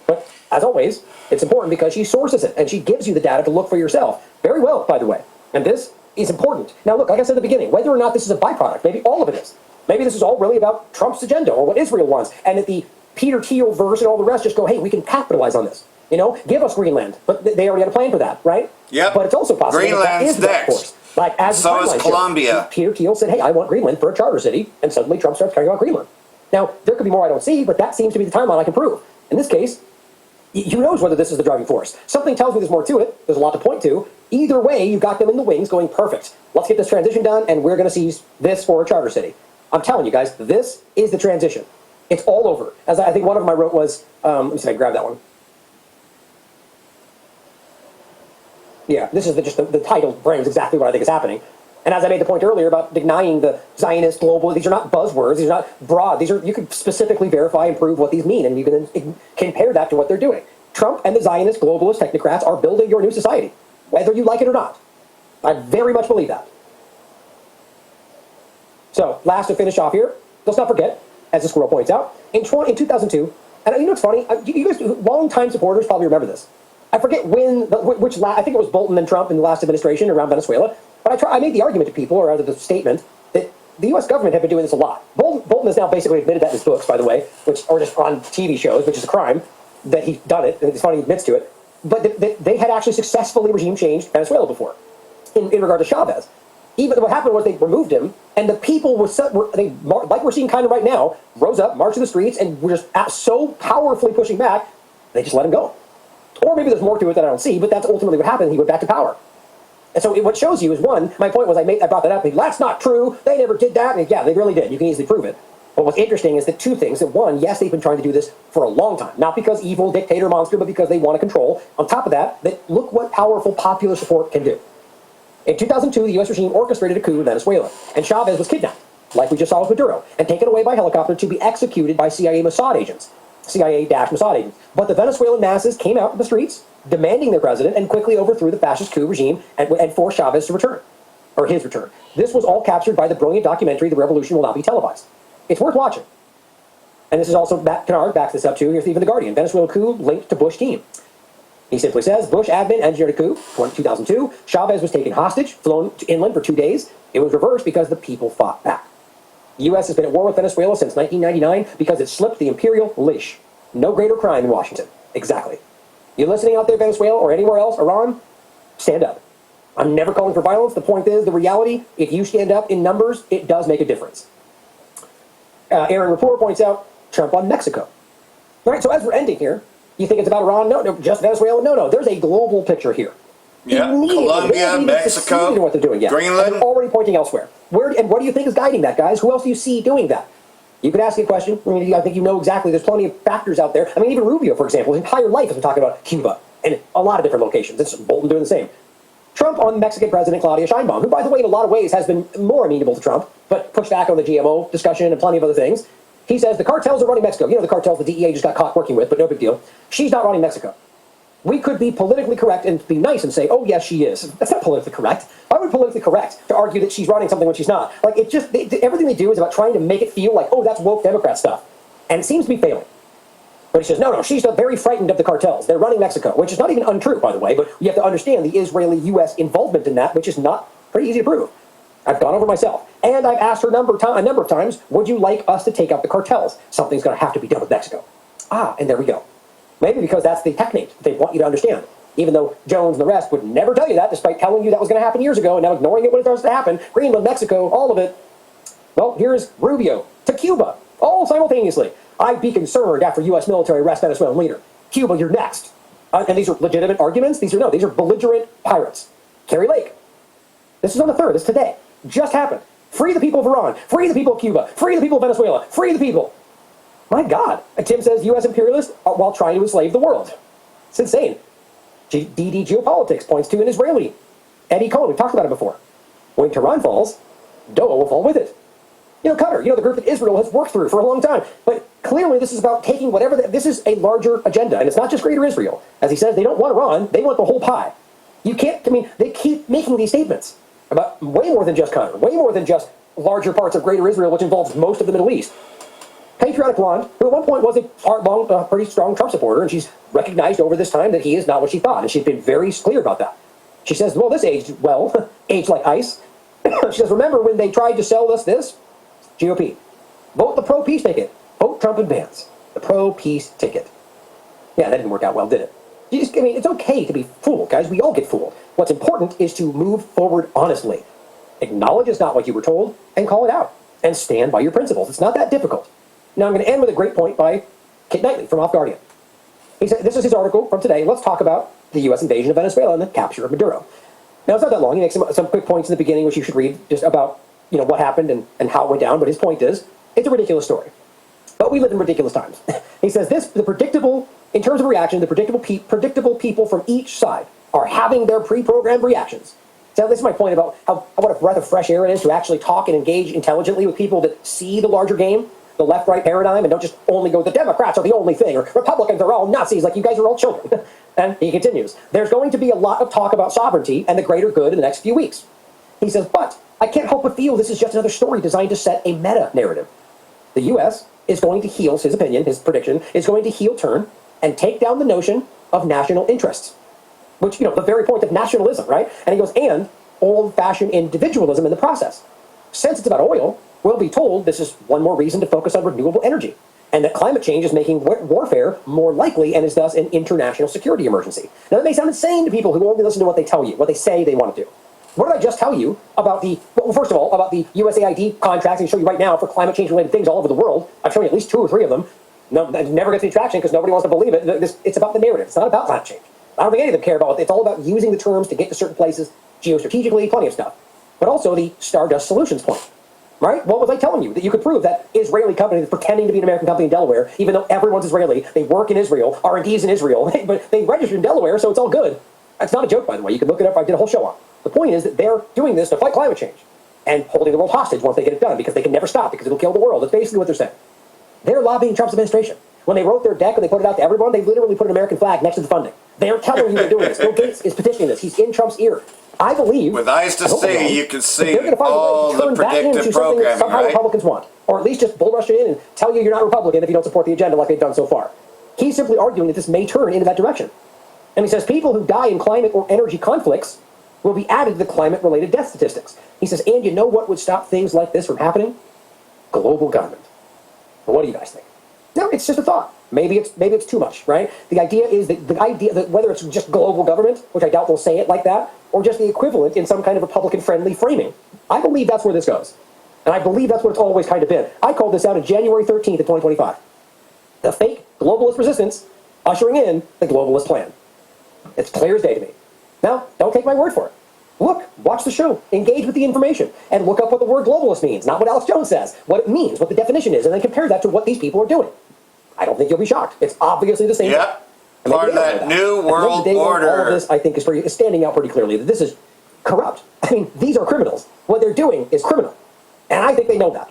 Speaker 5: But as always, it's important because she sources it and she gives you the data to look for yourself. Very well, by the way. And this is important. Now, look, like I said at the beginning, whether or not this is a byproduct, maybe all of it is. Maybe this is all really about Trump's agenda or what Israel wants, and that the Peter Thiel verse and all the rest just go, hey, we can capitalize on this. Give us Greenland. But they already had a plan for that, right?
Speaker 4: Yep.
Speaker 5: But it's also possible that is next. Course. Like as
Speaker 4: so is Colombia.
Speaker 5: Peter Thiel said, hey, I want Greenland for a charter city, and suddenly Trump starts caring about Greenland. Now, there could be more I don't see, but that seems to be the timeline I can prove. In this case, who knows whether this is the driving force? Something tells me there's more to it. There's a lot to point to. Either way, you've got them in the wings going, perfect. Let's get this transition done, and we're going to seize this for a charter city. I'm telling you guys, this is the transition. It's all over. As I think one of them I wrote was, let me see if I can grab that one. Yeah, this is just the title frames exactly what I think is happening. And as I made the point earlier about denying the Zionist global, these are not buzzwords, these are not broad, you can specifically verify and prove what these mean, and you can compare that to what they're doing. Trump and the Zionist globalist technocrats are building your new society, whether you like it or not. I very much believe that. So, last to finish off here, let's not forget, as the squirrel points out, in 2002, and you know what's funny? You guys, long-time supporters probably remember this. I forget I think it was Bolton and Trump in the last administration around Venezuela, but I made the argument to people, or rather the statement, that the U.S. government had been doing this a lot. Bolton has now basically admitted that in his books, by the way, or just on TV shows, which is a crime, that he's done it, and it's funny he admits to it, but they had actually successfully regime changed Venezuela before, in regard to Chavez. Even what happened was they removed him, and the people like we're seeing kind of right now, rose up, marched to the streets, and were just so powerfully pushing back, they just let him go. Or maybe there's more to it that I don't see, but that's ultimately what happened. He went back to power. And so what shows you is, one, my point was I brought that up. That's not true. They never did that. And yeah, they really did. You can easily prove it. But what's interesting is that two things. That one, yes, they've been trying to do this for a long time. Not because evil, dictator, monster, but because they want to control. On top of that, look what powerful popular support can do. In 2002, the U.S. regime orchestrated a coup in Venezuela. And Chavez was kidnapped, like we just saw with Maduro, and taken away by helicopter to be executed by CIA Mossad agents. CIA-Mossad agents. But the Venezuelan masses came out in the streets demanding their president and quickly overthrew the fascist coup regime and forced Chavez to return, or his return. This was all captured by the brilliant documentary, The Revolution Will Not Be Televised. It's worth watching. And this is also, Matt Kennard backs this up too. Here's even The Guardian. Venezuela coup linked to Bush team. He simply says, Bush admin engineered a coup, 2002. Chavez was taken hostage, flown inland for 2 days. It was reversed because the people fought back. The U.S. has been at war with Venezuela since 1999 because it slipped the imperial leash. No greater crime in Washington. Exactly. You listening out there, Venezuela, or anywhere else, Iran, stand up. I'm never calling for violence. The point is, the reality, if you stand up in numbers, it does make a difference. Aaron Rapport points out Trump on Mexico. All right, so as we're ending here, you think it's about Iran? No, just Venezuela? No. There's a global picture here.
Speaker 4: Yeah, Colombia, Mexico,
Speaker 5: what they're doing yet.
Speaker 4: Greenland.
Speaker 5: And they're already pointing elsewhere. And what do you think is guiding that, guys? Who else do you see doing that? You could ask me a question. I mean, I think you know exactly. There's plenty of factors out there. I mean, even Rubio, for example, his entire life has been talking about Cuba and a lot of different locations. It's Bolton doing the same. Trump on Mexican President Claudia Sheinbaum, who, by the way, in a lot of ways has been more amenable to Trump, but pushed back on the GMO discussion and plenty of other things. He says the cartels are running Mexico. You know, the cartels the DEA just got caught working with, but no big deal. She's not running Mexico. We could be politically correct and be nice and say, oh, yes, she is. That's not politically correct. Why would politically correct to argue that she's running something when she's not? Like, it just, everything they do is about trying to make it feel like, oh, that's woke Democrat stuff. And it seems to be failing. But he says, no, she's very frightened of the cartels. They're running Mexico, which is not even untrue, by the way, but you have to understand the Israeli-U.S. involvement in that, which is not pretty easy to prove. I've gone over myself. And I've asked her a number of times, would you like us to take out the cartels? Something's going to have to be done with Mexico. And there we go. Maybe because that's the technique they want you to understand. Even though Jones and the rest would never tell you that, despite telling you that was going to happen years ago, and now ignoring it when it starts to happen. Greenland, Mexico, all of it. Well, here's Rubio to Cuba, all simultaneously. I'd be concerned after U.S. military arrest Venezuelan leader. Cuba, you're next. And these are legitimate arguments. These are belligerent pirates. Kerry Lake. This is on the 3rd. This is today. Just happened. Free the people of Iran. Free the people of Cuba. Free the people of Venezuela. Free the people. My God. And Tim says U.S. imperialists while trying to enslave the world. It's insane. DD Geopolitics points to an Israeli. Eddie Cohen, we've talked about it before. When Tehran falls, Doha will fall with it. Qatar, the group that Israel has worked through for a long time. But clearly this is about taking whatever, this is a larger agenda. And it's not just Greater Israel. As he says, they don't want Iran, they want the whole pie. They keep making these statements about way more than just Qatar, way more than just larger parts of Greater Israel, which involves most of the Middle East. Patriotic blonde, who at one point was a pretty strong Trump supporter, and she's recognized over this time that he is not what she thought, and she's been very clear about that. She says, well, this aged well, aged like ice. She says, remember when they tried to sell us this? GOP. Vote the pro-peace ticket. Vote Trump and Vance. The pro-peace ticket. Yeah, that didn't work out well, did it? It's okay to be fooled, guys. We all get fooled. What's important is to move forward honestly. Acknowledge it's not what you were told, and call it out. And stand by your principles. It's not that difficult. Now I'm going to end with a great point by Kit Knightley from Off Guardian. He said, this is his article from today. Let's talk about the U.S. invasion of Venezuela and the capture of Maduro. Now it's not that long. He makes some quick points in the beginning, which you should read, just about what happened and how it went down. But his point is, it's a ridiculous story. But we live in ridiculous times. He says in terms of reaction, the predictable people from each side are having their pre-programmed reactions. So this is my point about what a breath of fresh air it is to actually talk and engage intelligently with people that see the larger game, the left-right paradigm, and don't just only go, the Democrats are the only thing, or Republicans are all Nazis, like you guys are all children. And he continues, there's going to be a lot of talk about sovereignty and the greater good in the next few weeks. He says, but I can't help but feel this is just another story designed to set a meta-narrative. The U.S. is going to heel, his opinion, his prediction, is going to heel turn and take down the notion of national interests. Which, the very point of nationalism, right? And he goes, and old-fashioned individualism in the process. Since it's about oil, we'll be told this is one more reason to focus on renewable energy, and that climate change is making warfare more likely and is thus an international security emergency. Now, that may sound insane to people who only listen to what they tell you, what they say they want to do. What did I just tell you about first of all, about the USAID contracts and show you right now for climate change-related things all over the world? I've shown you at least 2 or 3 of them. No, that never gets any traction because nobody wants to believe it. It's about the narrative. It's not about climate change. I don't think any of them care about it. It's all about using the terms to get to certain places, geostrategically, plenty of stuff. But also the Stardust Solutions point. Right? What was I telling you? That you could prove that Israeli company is pretending to be an American company in Delaware, even though everyone's Israeli. They work in Israel. R&D's in Israel. But they registered in Delaware, so it's all good. That's not a joke, by the way. You can look it up. I did a whole show on it. The point is that they're doing this to fight climate change and holding the world hostage once they get it done because they can never stop because it'll kill the world. That's basically what they're saying. They're lobbying Trump's administration. When they wrote their deck and they put it out to everyone, they literally put an American flag next to the funding. They're telling you they're doing this. Bill Gates is petitioning this. He's in Trump's ear. I believe,
Speaker 4: with eyes to see, you can see
Speaker 5: they're going to find
Speaker 4: all
Speaker 5: a way to
Speaker 4: the
Speaker 5: turn that
Speaker 4: predictive
Speaker 5: into something that
Speaker 4: programming,
Speaker 5: somehow
Speaker 4: right?
Speaker 5: Republicans want, or at least just bull rush it in and tell you you're not Republican if you don't support the agenda like they've done so far. He's simply arguing that this may turn into that direction. And he says people who die in climate or energy conflicts will be added to the climate-related death statistics. He says, and you know what would stop things like this from happening? Global government. Well, what do you guys think? No, it's just a thought. Maybe it's too much, right? The idea is that whether it's just global government, which I doubt they'll say it like that, or just the equivalent in some kind of Republican-friendly framing. I believe that's where this goes. And I believe that's what it's always kind of been. I called this out on January 13th of 2025. The fake globalist resistance ushering in the globalist plan. It's clear as day to me. Now, don't take my word for it. Look, watch the show, engage with the information, and look up what the word globalist means, not what Alex Jones says, what it means, what the definition is, and then compare that to what these people are doing. I don't think you'll be shocked. It's obviously the same thing.
Speaker 4: Yep. Part of that new world order.
Speaker 5: All of this, I think, is standing out pretty clearly that this is corrupt. I mean, these are criminals. What they're doing is criminal. And I think they know that.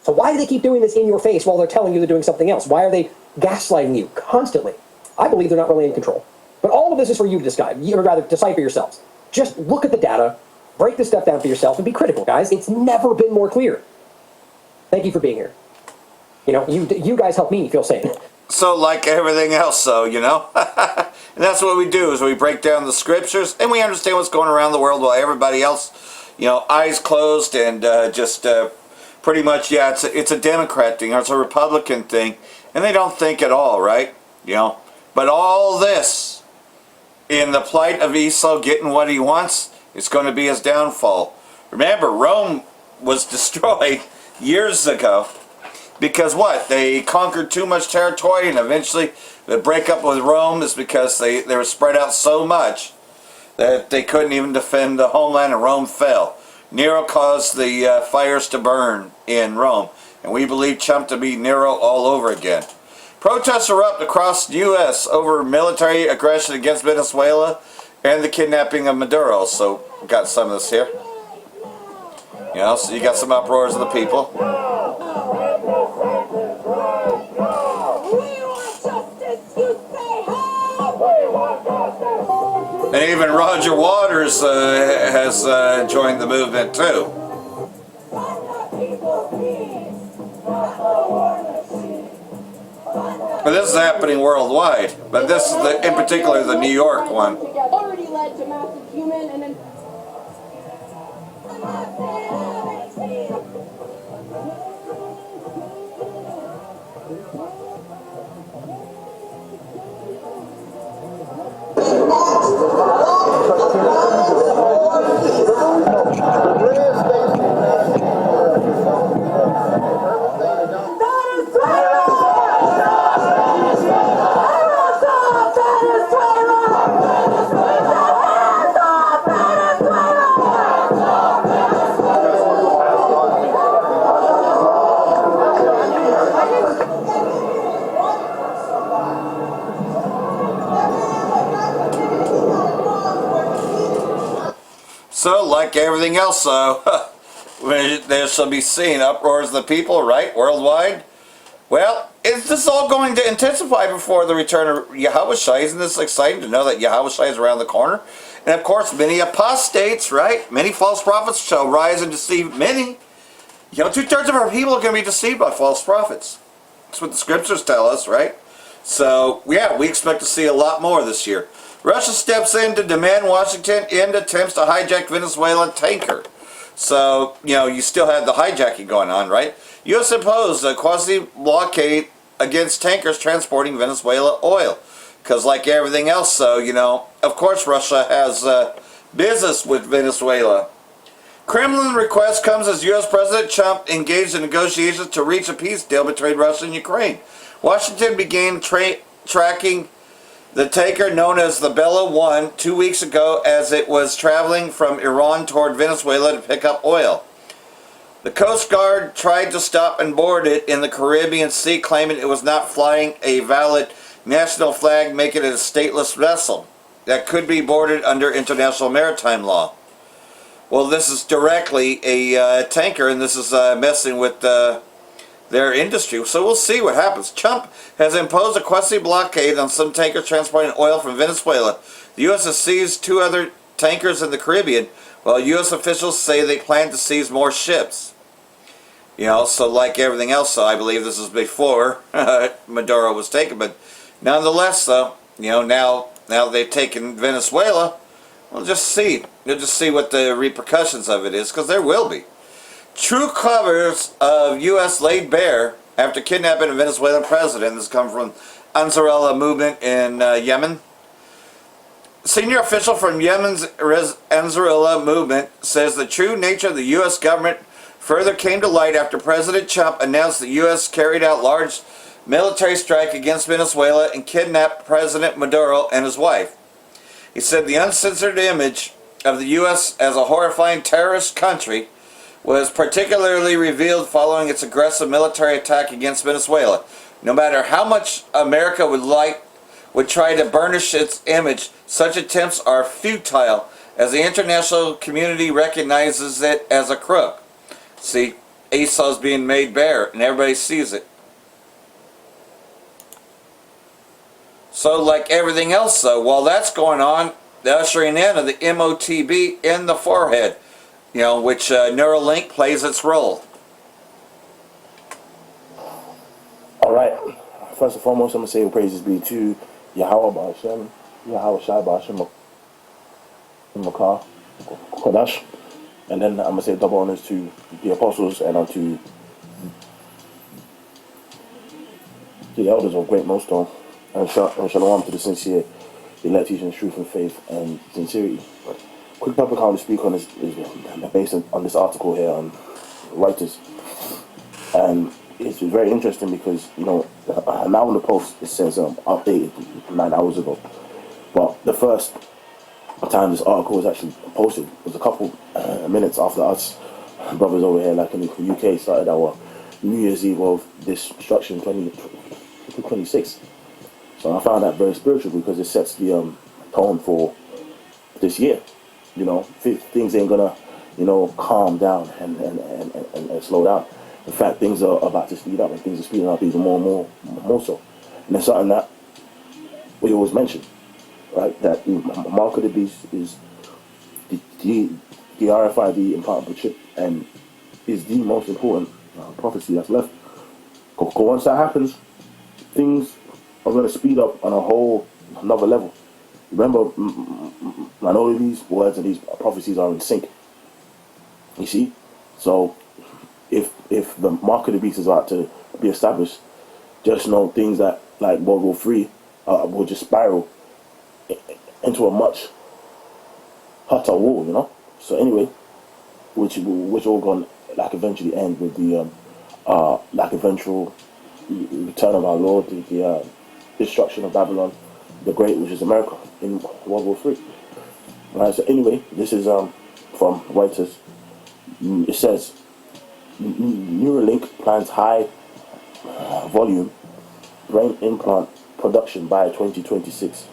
Speaker 5: So why do they keep doing this in your face while they're telling you they're doing something else? Why are they gaslighting you constantly? I believe they're not really in control. But all of this is for you to decipher yourselves. Just look at the data, break this stuff down for yourself, and be critical, guys. It's never been more clear. Thank you for being here. You know, you guys help me feel sane.
Speaker 4: So like everything else, so, you know. And that's what we do, is we break down the scriptures, and we understand what's going around the world while everybody else, you know, eyes closed and just pretty much, yeah, it's a Democrat thing, or it's a Republican thing, and they don't think at all, right? You know. But all this, in the plight of Esau getting what he wants, it's going to be his downfall. Remember, Rome was destroyed years ago. Because what? They conquered too much territory, and eventually the breakup with Rome is because they were spread out so much that they couldn't even defend the homeland, and Rome fell. Nero caused the fires to burn in Rome, and we believe Trump to be Nero all over again. Protests erupt across the U.S. over military aggression against Venezuela and the kidnapping of Maduro. So we got some of this here. You know, so you got some uproars of the people. And even Roger Waters has joined the movement too. But this is happening worldwide. But this is in particular the New York one.
Speaker 6: Already led to massive human and
Speaker 4: So, like everything else, there shall be seen uproars of the people, right, worldwide. Well, is this all going to intensify before the return of Yahushua? Isn't this exciting to know that Yahushua is around the corner? And of course, many apostates, right? Many false prophets shall rise and deceive many. You know, 2/3 of our people are going to be deceived by false prophets. That's what the scriptures tell us, right? So, yeah, we expect to see a lot more this year. Russia steps in to demand Washington end attempts to hijack Venezuelan tanker. So, you know, you still have the hijacking going on, right? U.S. imposed a quasi-blockade against tankers transporting Venezuela oil. Because like everything else, so, you know, of course Russia has business with Venezuela. Kremlin request comes as U.S. President Trump engaged in negotiations to reach a peace deal between Russia and Ukraine. Washington began tracking the tanker known as the Bella 1 2 weeks ago as it was traveling from Iran toward Venezuela to pick up oil. The Coast Guard tried to stop and board it in the Caribbean Sea, claiming it was not flying a valid national flag, making it a stateless vessel that could be boarded under international maritime law. Well, this is directly a tanker, and this is messing with their industry. So we'll see what happens. Trump has imposed a quasi blockade on some tankers transporting oil from Venezuela. The U.S. has seized 2 other tankers in the Caribbean, while U.S. officials say they plan to seize more ships. So like everything else, so I believe this is before Maduro was taken, but nonetheless, though, now they've taken Venezuela, we'll just see. You'll just see what the repercussions of it is, because there will be. True covers of U.S. laid bare after kidnapping a Venezuelan president. This comes from Ansarullah movement in Yemen. Senior official from Yemen's Ansarullah movement says the true nature of the U.S. government further came to light after President Trump announced the U.S. carried out large military strike against Venezuela and kidnapped President Maduro and his wife. He said the uncensored image of the U.S. as a horrifying terrorist country was particularly revealed following its aggressive military attack against Venezuela. No matter how much America would try to burnish its image, such attempts are futile as the international community recognizes it as a crook. See, Esau's being made bare, and everybody sees it. So, like everything else, though, while that's going on, the ushering in of the MOTB in the forehead, which Neuralink plays its role.
Speaker 7: All right. First and foremost, I'm going to say praises be to Yahweh Ba'ashem, Yahweh Shai Ba'ashem Makar Kodash. And then I'm going to say double honors to the apostles and unto the elders of Great Millstone. And shalom to the sincere, elect teaching truth and faith and sincerity. Quick topic I want to speak on is based on this article here on Reuters. And it's very interesting because, now in the post it says updated 9 hours ago. But the first time this article was actually posted was a couple minutes after us brothers over here, like in the UK, started our New Year's Eve of Destruction 2026. So I found that very spiritual because it sets the tone for this year. Things ain't gonna, calm down and slow down. In fact, things are about to speed up, and things are speeding up even more and more so. And it's something that we always mention, right? That mark of the beast is the RFID implantable chip, and is the most important prophecy that's left. Once that happens, things are going to speed up on a whole another level. Remember, I know these words and these prophecies are in sync. You see? So, if the mark of the beast is about to be established, just know things that, like World War III, will just spiral into a much hotter war, So anyway, which all going to eventually end with the eventual return of our Lord, the destruction of Babylon the Great, which is America, in World War III. Right, so anyway, this is from Reuters. It says, Neuralink plans high volume brain implant production by 2026.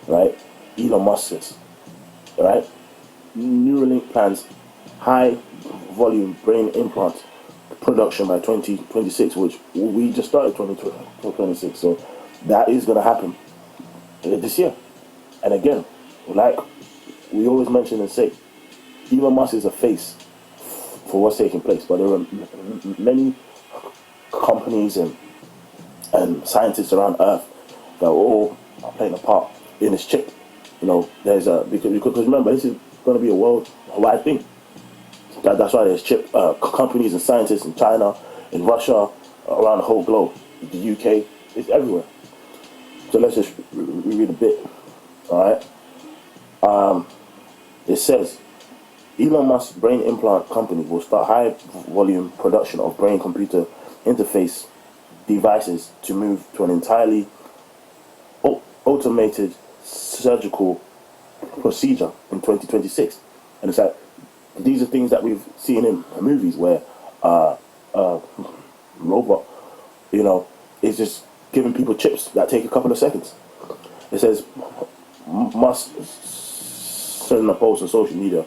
Speaker 7: Right? Elon Musk says. Right? Neuralink plans high volume brain implant production by 2026, which we just started 2026. So that is going to happen this year. And again, like we always mention and say, Elon Musk is a face for what's taking place, but there are many companies and scientists around Earth that are all playing a part in this chip. There's because remember, this is going to be a worldwide thing. That's why there's chip companies and scientists in China, in Russia, around the whole globe. The UK, it's everywhere. So let's just read a bit. All right. It says, Elon Musk's brain implant company will start high volume production of brain-computer interface devices to move to an entirely automated surgical procedure in 2026. And it's like, these are things that we've seen in movies where robot, is just giving people chips that take a couple of seconds. It says, Musk sent a post on social media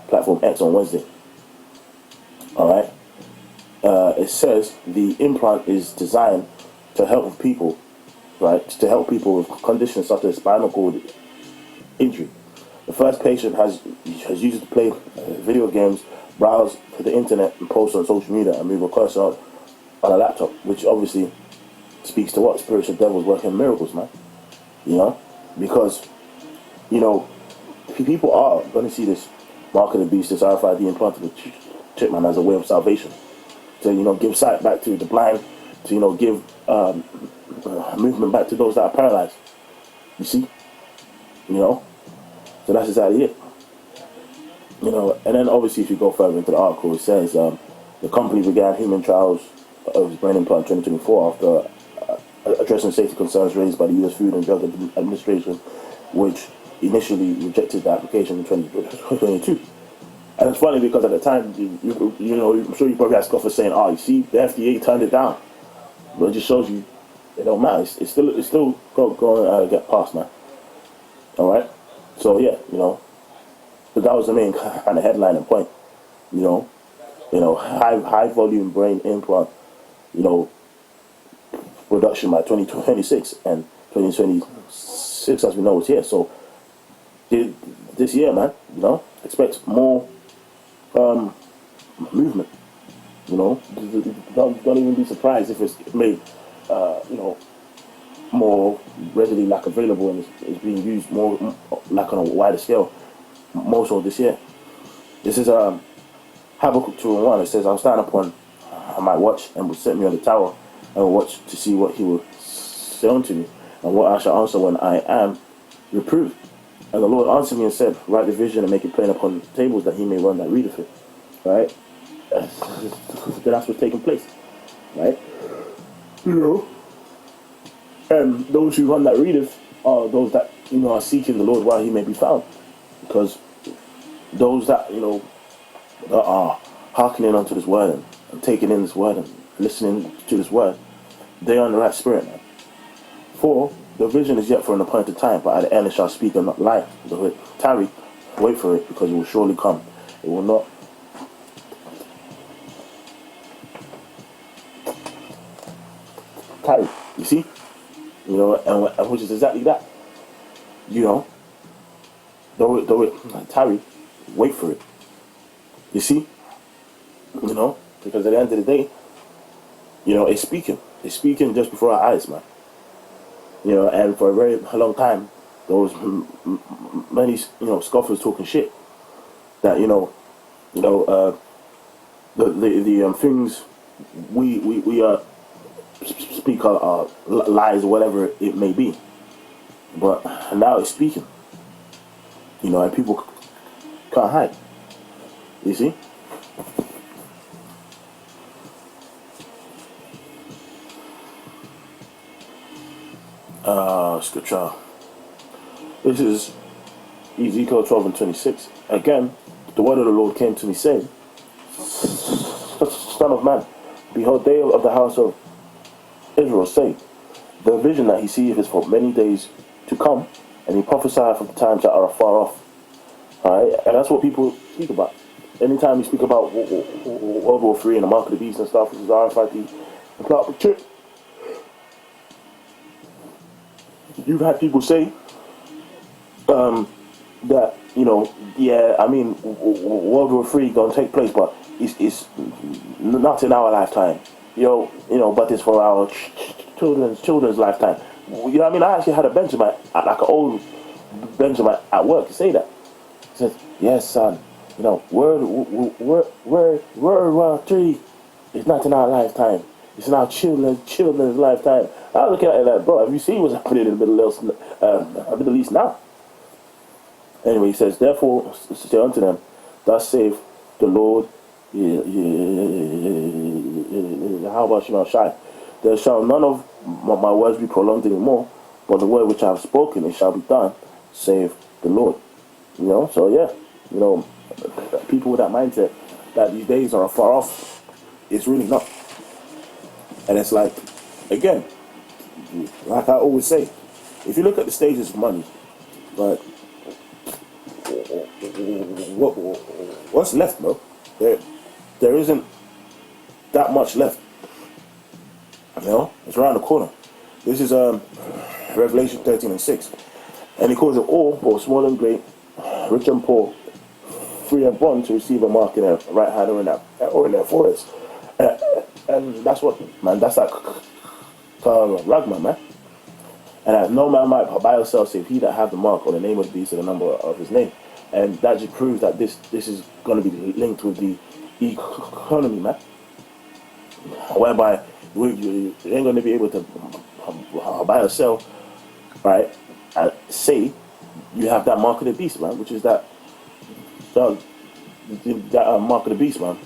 Speaker 7: platform X on Wednesday. All right. it says the implant is designed to help people, right? To help people with conditions such as spinal cord injury. The first patient has used it to play video games, browse to the internet, and post on social media and move a cursor on a laptop, which obviously speaks to what? Spiritual devils working miracles, man. You know? Because, you know, people are going to see this mark of the beast, this RFID implanted chip, man, as a way of salvation. To, you know, give sight back to the blind, to, you know, give movement back to those that are paralyzed. You see? You know? So that's exactly it. You know, and then obviously if you go further into the article, it says the company began human trials of its brain implant in 2024 after addressing safety concerns raised by the U.S. Food and Drug Administration, which initially rejected the application in 2022. And it's funny because at the time, you know, I'm sure you probably had scoffers saying, "Oh, you see, the FDA turned it down." But it just shows you it don't matter. It's still going to get passed, man. All right. So yeah, you know, but that was the main kind of headline and point. You know, high volume brain implant. You know, production by 2026 and 2026, as we know, is here. So this year, man, you know, expect more movement. You know, don't even be surprised if it's made, you know, more readily like available and it's being used more like on a wider scale, more so this year. This is Habakkuk 2:1. It says, "I'll stand upon my watch and will set me on the tower and will watch to see what he will say unto me and what I shall answer when I am reproved. And the Lord answered me and said, write the vision and make it plain upon tables that he may run that readeth it." Right? That's what's taking place. Right? You know? And those who run that readeth are those that, you know, are seeking the Lord while he may be found. Because those that, you know, that are hearkening unto this word and taking in this word and listening to this word, they are in the right spirit, man. For the vision is yet for an appointed time, but at the end it shall speak and not lie. Though it tarry, wait for it, because it will surely come. It will not tarry. You see? You know, and which is exactly that. You know, though it tarry, wait for it. You see? You know, because at the end of the day, you know, it's speaking. It's speaking just before our eyes, man. You know, and for a very long time, there was many, you know, scoffers talking shit that, the things we speak are lies or whatever it may be. But now it's speaking. You know, and people can't hide. You see? Scripture. This is Ezekiel 12:26. Again, the word of the Lord came to me, saying, Son of man, behold, they of the house of Israel say, the vision that he seeth is for many days to come, and he prophesieth of the times that are afar off. Alright, and that's what people speak about. Anytime you speak about World War III and the mark of the beast and stuff, which is RFID and plot chip, you've had people say that, you know, yeah, I mean, World War III gonna take place, but it's not in our lifetime. You know, but it's for our children's lifetime. You know what I mean? I actually had a Benjamin, like an old Benjamin at work, say that. He says, yes, son, you know, World War III is not in our lifetime. It's in our children's lifetime. I was looking at it like, bro, have you seen what's happening in the Middle East now? Anyway, he says, therefore, say unto them, thus saith the Lord, how about Shema Shai? There shall none of my words be prolonged anymore, but the word which I have spoken, it shall be done, saith the Lord. You know, so yeah, you know, people with that mindset that these days are far off, it's really not. And it's like, again, like I always say, if you look at the stages of money, but what's left, bro? There isn't that much left. You know, it's around the corner. This is Revelation 13:6. And he calls it all, both small and great, rich and poor, free and bond, to receive a mark in their right hand or in their foreheads. And that's what, man, that's like Ragman, man. And no man might buy or sell save he that have the mark or the name of the beast or the number of his name. And that just proves that this is going to be linked with the economy, man. Whereby you ain't going to be able to buy or sell, right? Say you have that mark of the beast, man, which is that mark of the beast, man,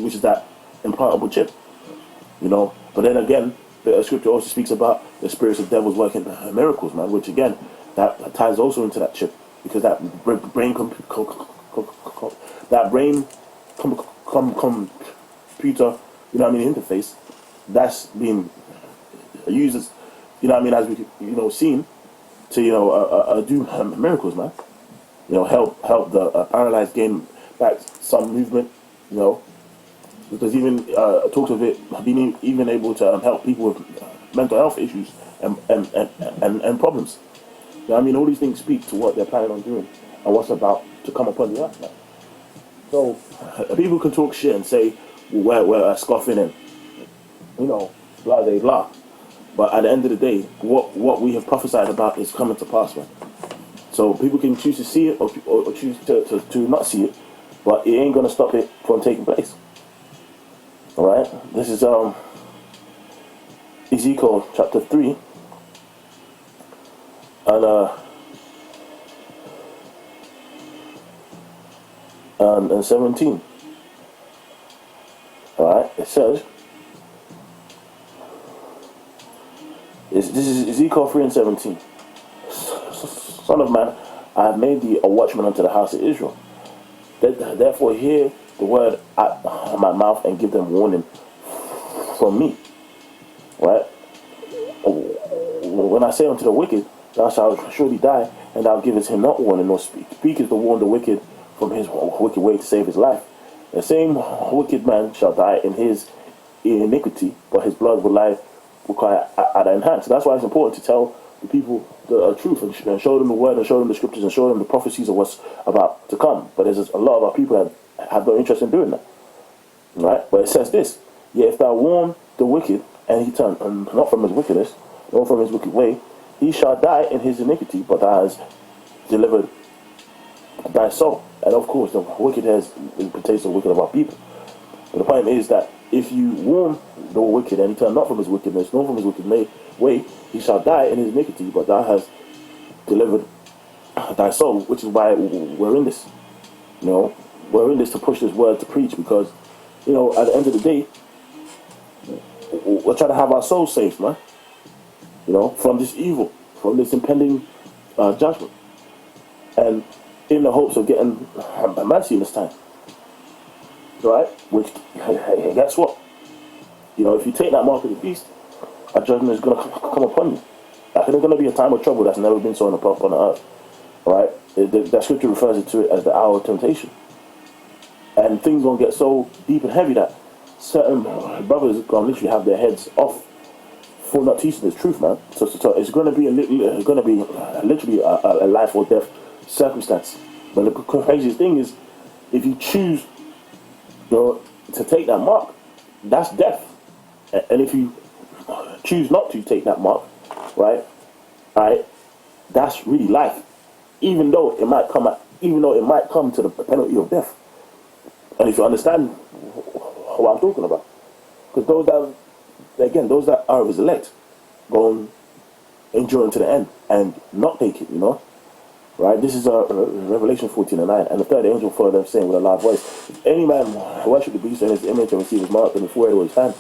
Speaker 7: which is that implantable chip, you know. But then again, the scripture also speaks about the spirits of devils working miracles, man, which again, that ties also into that chip, because that brain computer, you know what I mean, interface, that's being used as, you know what I mean, as we, you know, seen to, you know, do miracles, man. You know, help the paralyzed gain back some movement, you know. There's even talks of it being even able to help people with mental health issues and problems. You know, I mean, all these things speak to what they're planning on doing and what's about to come upon the earth, man. So people can talk shit and say, well, we're scoffing and, you know, blah blah blah. But at the end of the day, what we have prophesied about is coming to pass, man. So people can choose to see it or choose to not see it, but it ain't gonna stop it from taking place. All right, this is Ezekiel chapter 3 and 17. All right, it says, this is Ezekiel 3 and 17. Son of man, I have made thee a watchman unto the house of Israel. Therefore hear the word at my mouth and give them warning from me. Right? When I say unto the wicked, thou shalt surely die, and thou givest him not warning, nor speakest to warn the wicked from his wicked way to save his life. The same wicked man shall die in his iniquity, but his blood will lie at thine hand. So that's why it's important to tell the people the truth and show them the word and show them the scriptures and show them the prophecies of what's about to come. But there's a lot of our people that have no interest in doing that. Right? But it says this: yet if thou warn the wicked, and he turn not from his wickedness, nor from his wicked way, he shall die in his iniquity, but thou hast delivered thy soul. And of course, the wicked pertains to the wicked of our people. But the point is that if you warn the wicked, and he turn not from his wickedness, nor from his wicked way, he shall die in his iniquity, but thou hast delivered thy soul, which is why we're in this. You know, we're in this to push this word, to preach, because, you know, at the end of the day, we're trying to have our souls saved, man. You know, from this evil, from this impending judgment, and in the hopes of getting mercy in this time. Right? Which, guess what? You know, if you take that mark of the beast, a judgment is going to come upon you. Like, there's going to be a time of trouble that's never been so upon the earth. Right? That scripture refers to it as the hour of temptation. And things going to get so deep and heavy that certain brothers are going to literally have their heads off for not teaching this truth, man. So it's going to be literally a life or death circumstance. But the craziest thing is, if you choose, you know, to take that mark, that's death. And if you choose not to take that mark, right, that's really life. Even though it might come to the penalty of death. And if you understand what I'm talking about, because those that are of his elect, go and endure unto the end and not take it, you know. Right? This is Revelation 14:9. And the third angel followed them, saying with a loud voice, if any man worship the beast and his image and receive his mark in the forehead or his hand,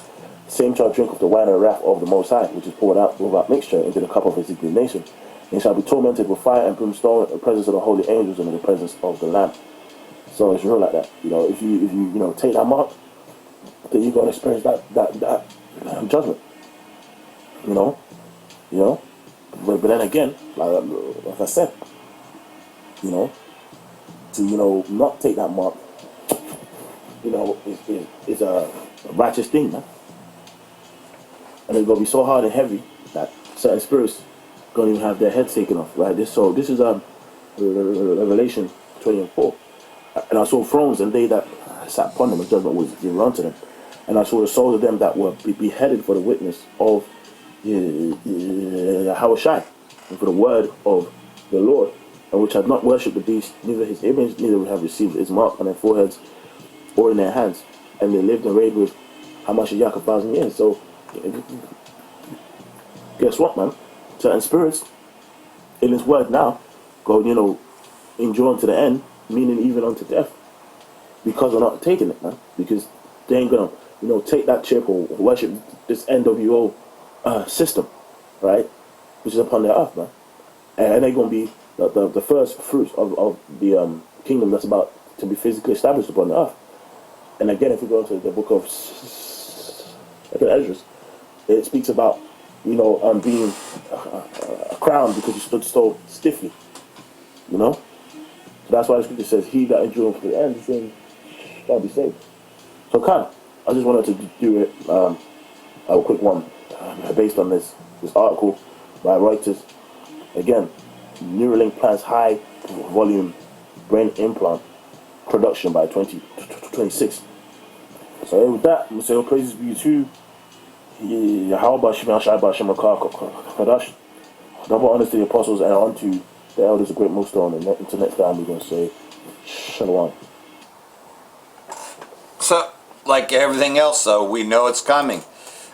Speaker 7: the same shall drink of the wine and wrath of the Most High, which is poured out without mixture into the cup of his indignation, and shall be tormented with fire and brimstone in the presence of the holy angels and in the presence of the Lamb. So it's real like that. You know, if you take that mark, then you're gonna experience that judgment. You know. But then again, like I said, you know, to not take that mark, is a righteous thing, man. And it's gonna be so hard and heavy that certain spirits gonna even have their heads taken off, right? This is Revelation 20:4. And I saw thrones, and they that sat upon them, and judgment was given unto them. And I saw the souls of them that were beheaded for the witness of Yahushua, and for the word of the Lord, and which had not worshipped the beast, neither his image, neither have received his mark on their foreheads or in their hands. And they lived and reigned with Hamashiach 1,000 years. So, guess what, man? Certain spirits in this word now go, endure to the end, meaning even unto death, because they're not taking it, man. Because they ain't gonna, take that chip or worship this NWO system, right? Which is upon their earth, man. And they're gonna be the first fruits of the kingdom that's about to be physically established upon the earth. And again, if we go to the book of Ezra, it speaks about being crowned because you stood so stiffly, So that's why the scripture says, "He that endures to the end, shall be saved." So, I just wanted to do it a quick one based on this article by Reuters. Again, Neuralink plans high volume brain implant production by 2026. So with that, we say all praises be to Yahweh Shem Shai Shem Kadash. Double honors to the apostles and unto the elders of Great Millstone. And until next time, we're going to say Shalom.
Speaker 4: So, like everything else, though, we know it's coming.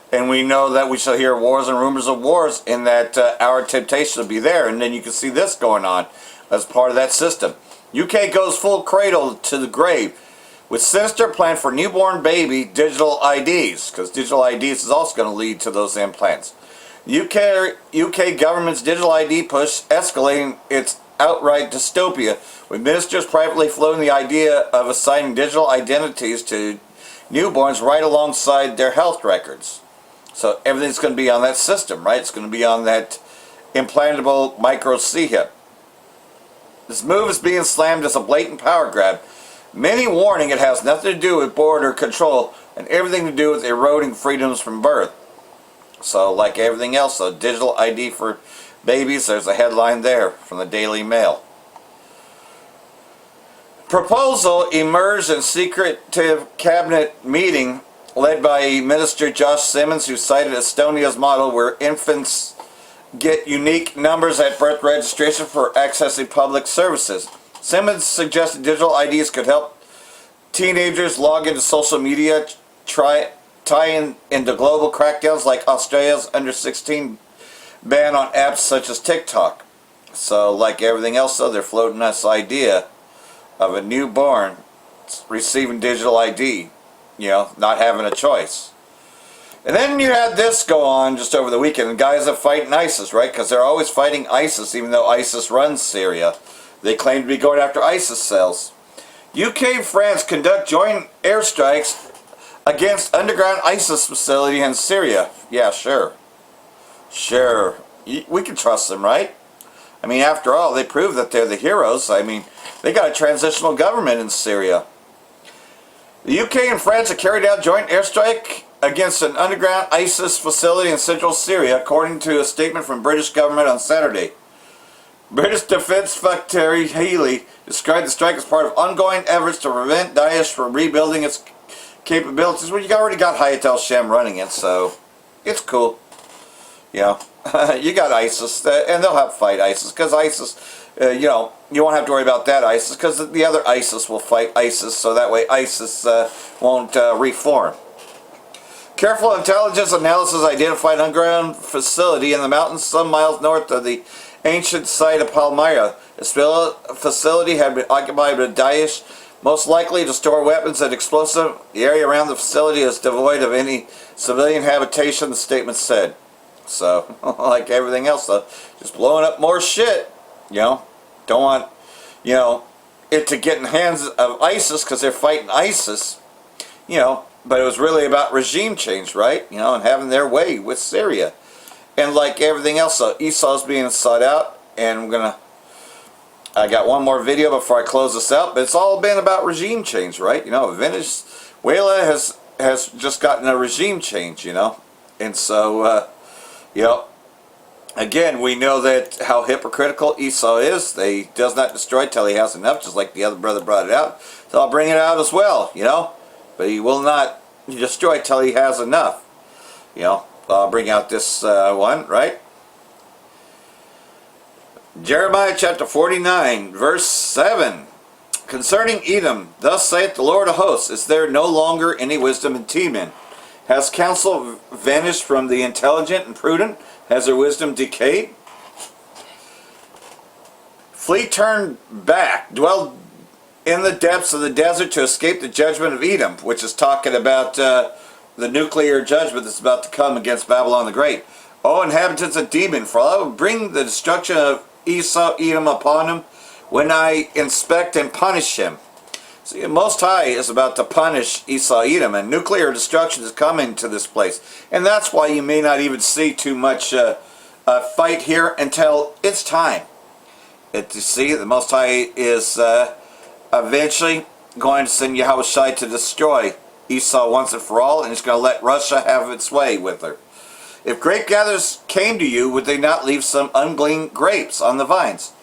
Speaker 4: And we know that we shall hear wars and rumors of wars, and that our temptation will be there. And then you can see this going on as part of that system. UK goes full cradle to the grave with sinister plan for newborn baby digital IDs, because digital IDs is also going to lead to those implants. UK government's digital ID push escalating its outright dystopia, with ministers privately floating the idea of assigning digital identities to newborns right alongside their health records. So everything's going to be on that system, right? It's going to be on that implantable microchip. This move is being slammed as a blatant power grab. Many warning it has nothing to do with border control and everything to do with eroding freedoms from birth. So, like everything else, a digital ID for babies, there's a headline there from the Daily Mail. Proposal emerged in secretive cabinet meeting led by Minister Josh Simmons, who cited Estonia's model where infants get unique numbers at birth registration for accessing public services. Simmons suggested digital IDs could help teenagers log into social media, tie into global crackdowns like Australia's under 16 ban on apps such as TikTok. So, like everything else, though, they're floating this idea of a newborn receiving digital ID, not having a choice. And then you had this go on just over the weekend. The guys are fighting ISIS, right? Because they're always fighting ISIS, even though ISIS runs Syria. They claim to be going after ISIS cells. UK and France conduct joint airstrikes against underground ISIS facility in Syria. Yeah, sure. Sure. We can trust them, right? I mean, after all, they prove that they're the heroes. I mean, they got a transitional government in Syria. The UK and France have carried out joint airstrike against an underground ISIS facility in central Syria, according to a statement from British government on Saturday. British Defence Secretary Healy described the strike as part of ongoing efforts to prevent Daesh from rebuilding its capabilities. Well, you already got Hayat al-Sham running it, so it's cool. You got ISIS, and they'll have to fight ISIS, because ISIS, you won't have to worry about that ISIS, because the other ISIS will fight ISIS, so that way ISIS won't reform. Careful intelligence analysis identified an underground facility in the mountains some miles north of the ancient site of Palmyra. This facility had been occupied by Daesh, most likely to store weapons and explosives. The area around the facility is devoid of any civilian habitation, the statement said. So, like everything else, though, just blowing up more shit. Don't want, it to get in the hands of ISIS because they're fighting ISIS. But it was really about regime change, right? And having their way with Syria. And like everything else, Esau's being sought out, and we're going to I got one more video before I close this out, but it's all been about regime change, right? You know, Venezuela has just gotten a regime change, you know, and so you know, again, we know that how hypocritical Esau is. He does not destroy till he has enough, just like the other brother brought it out. So I'll bring it out as well, you know, but he will not destroy till he has enough, you know. I'll bring out this one, right? Jeremiah chapter 49, verse 7. Concerning Edom, thus saith the Lord of hosts, is there no longer any wisdom in Teman? Has counsel vanished from the intelligent and prudent? Has their wisdom decayed? Flee, turn back, dwell in the depths of the desert to escape the judgment of Edom, which is talking about the nuclear judgment that's about to come against Babylon the Great. O inhabitants of Teman, for I will bring the destruction of Esau, Edom upon him when I inspect and punish him. See, the Most High is about to punish Esau, Edom, and nuclear destruction is coming to this place. And that's why you may not even see too much fight here until it's time. You see, the Most High is eventually going to send Yahushua to destroy Esau once and for all, and he's going to let Russia have its way with her. If grape gatherers came to you, would they not leave some ungleaned grapes on the vines?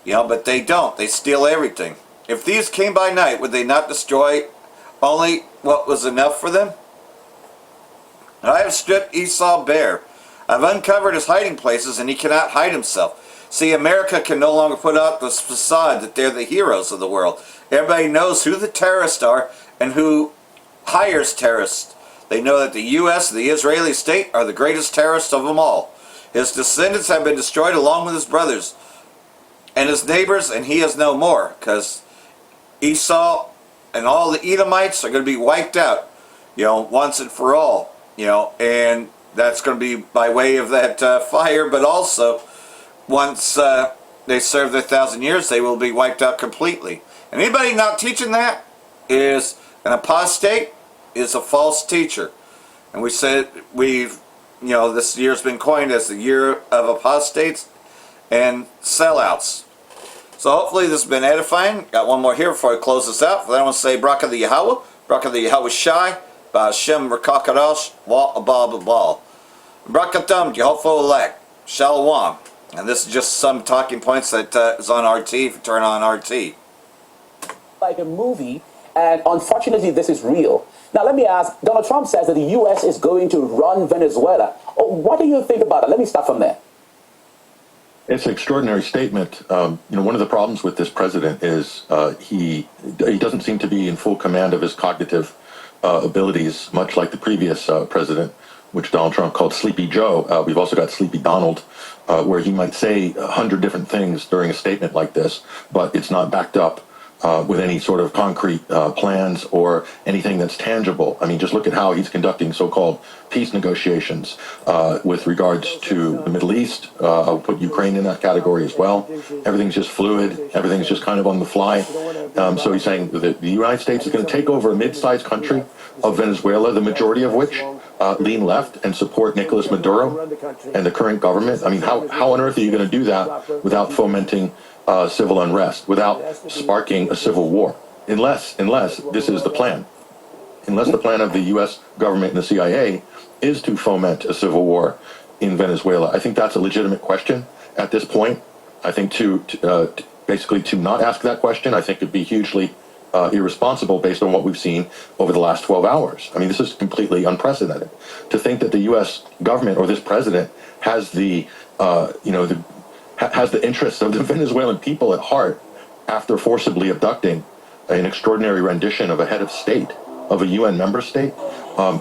Speaker 4: You know, but they don't. They steal everything. If thieves came by night, would they not destroy only what was enough for them? And I have stripped Esau bare. I've uncovered his hiding places, and he cannot hide himself. See, America can no longer put out this facade that they're the heroes of the world. Everybody knows who the terrorists are and who hires terrorists. They know that the U.S. and the Israeli state are the greatest terrorists of them all. His descendants have been destroyed along with his brothers and his neighbors, and he is no more, because Esau and all the Edomites are going to be wiped out, you know, once and for all, you know, and that's going to be by way of that fire, but also once they serve their 1,000 years, they will be wiped out completely. And anybody not teaching that is an apostate, is a false teacher. And we said this year's been coined as the year of apostates and sellouts. So hopefully this has been edifying. Got one more here before I close this out. Then I want to say Bracha the Yahweh, Bracha the Yahweh Shai, Ba'Hashem Rakakadosh, Wa Abal Babal. Brakatam, Yehovah elect, Shalom. And this is just some talking points that is on RT, if you turn on RT.
Speaker 8: Like a movie, and unfortunately this is real. Now let me ask, Donald Trump says that the U.S. is going to run Venezuela. What do you think about it? Let me start from there.
Speaker 9: It's an extraordinary statement. One of the problems with this president is he doesn't seem to be in full command of his cognitive abilities, much like the previous president, which Donald Trump called Sleepy Joe. We've also got Sleepy Donald, where he might say 100 different things during a statement like this, but it's not backed up with any sort of concrete plans or anything that's tangible. I mean, just look at how he's conducting so-called peace negotiations with regards to the Middle East. I'll put Ukraine in that category as well. Everything's just fluid. Everything's just kind of on the fly. So he's saying that the United States is going to take over a mid-sized country of Venezuela, the majority of which lean left and support Nicolas Maduro and the current government. I mean, how on earth are you going to do that without fomenting civil unrest, without sparking a civil war? Unless this is the plan. Unless the plan of the U.S. government and the CIA is to foment a civil war in Venezuela. I think that's a legitimate question at this point. I think to basically to not ask that question, I think would be hugely irresponsible based on what we've seen over the last 12 hours. I mean, this is completely unprecedented. To think that the U.S. government or this president has has the interests of the Venezuelan people at heart after forcibly abducting an extraordinary rendition of a head of state, of a UN member state,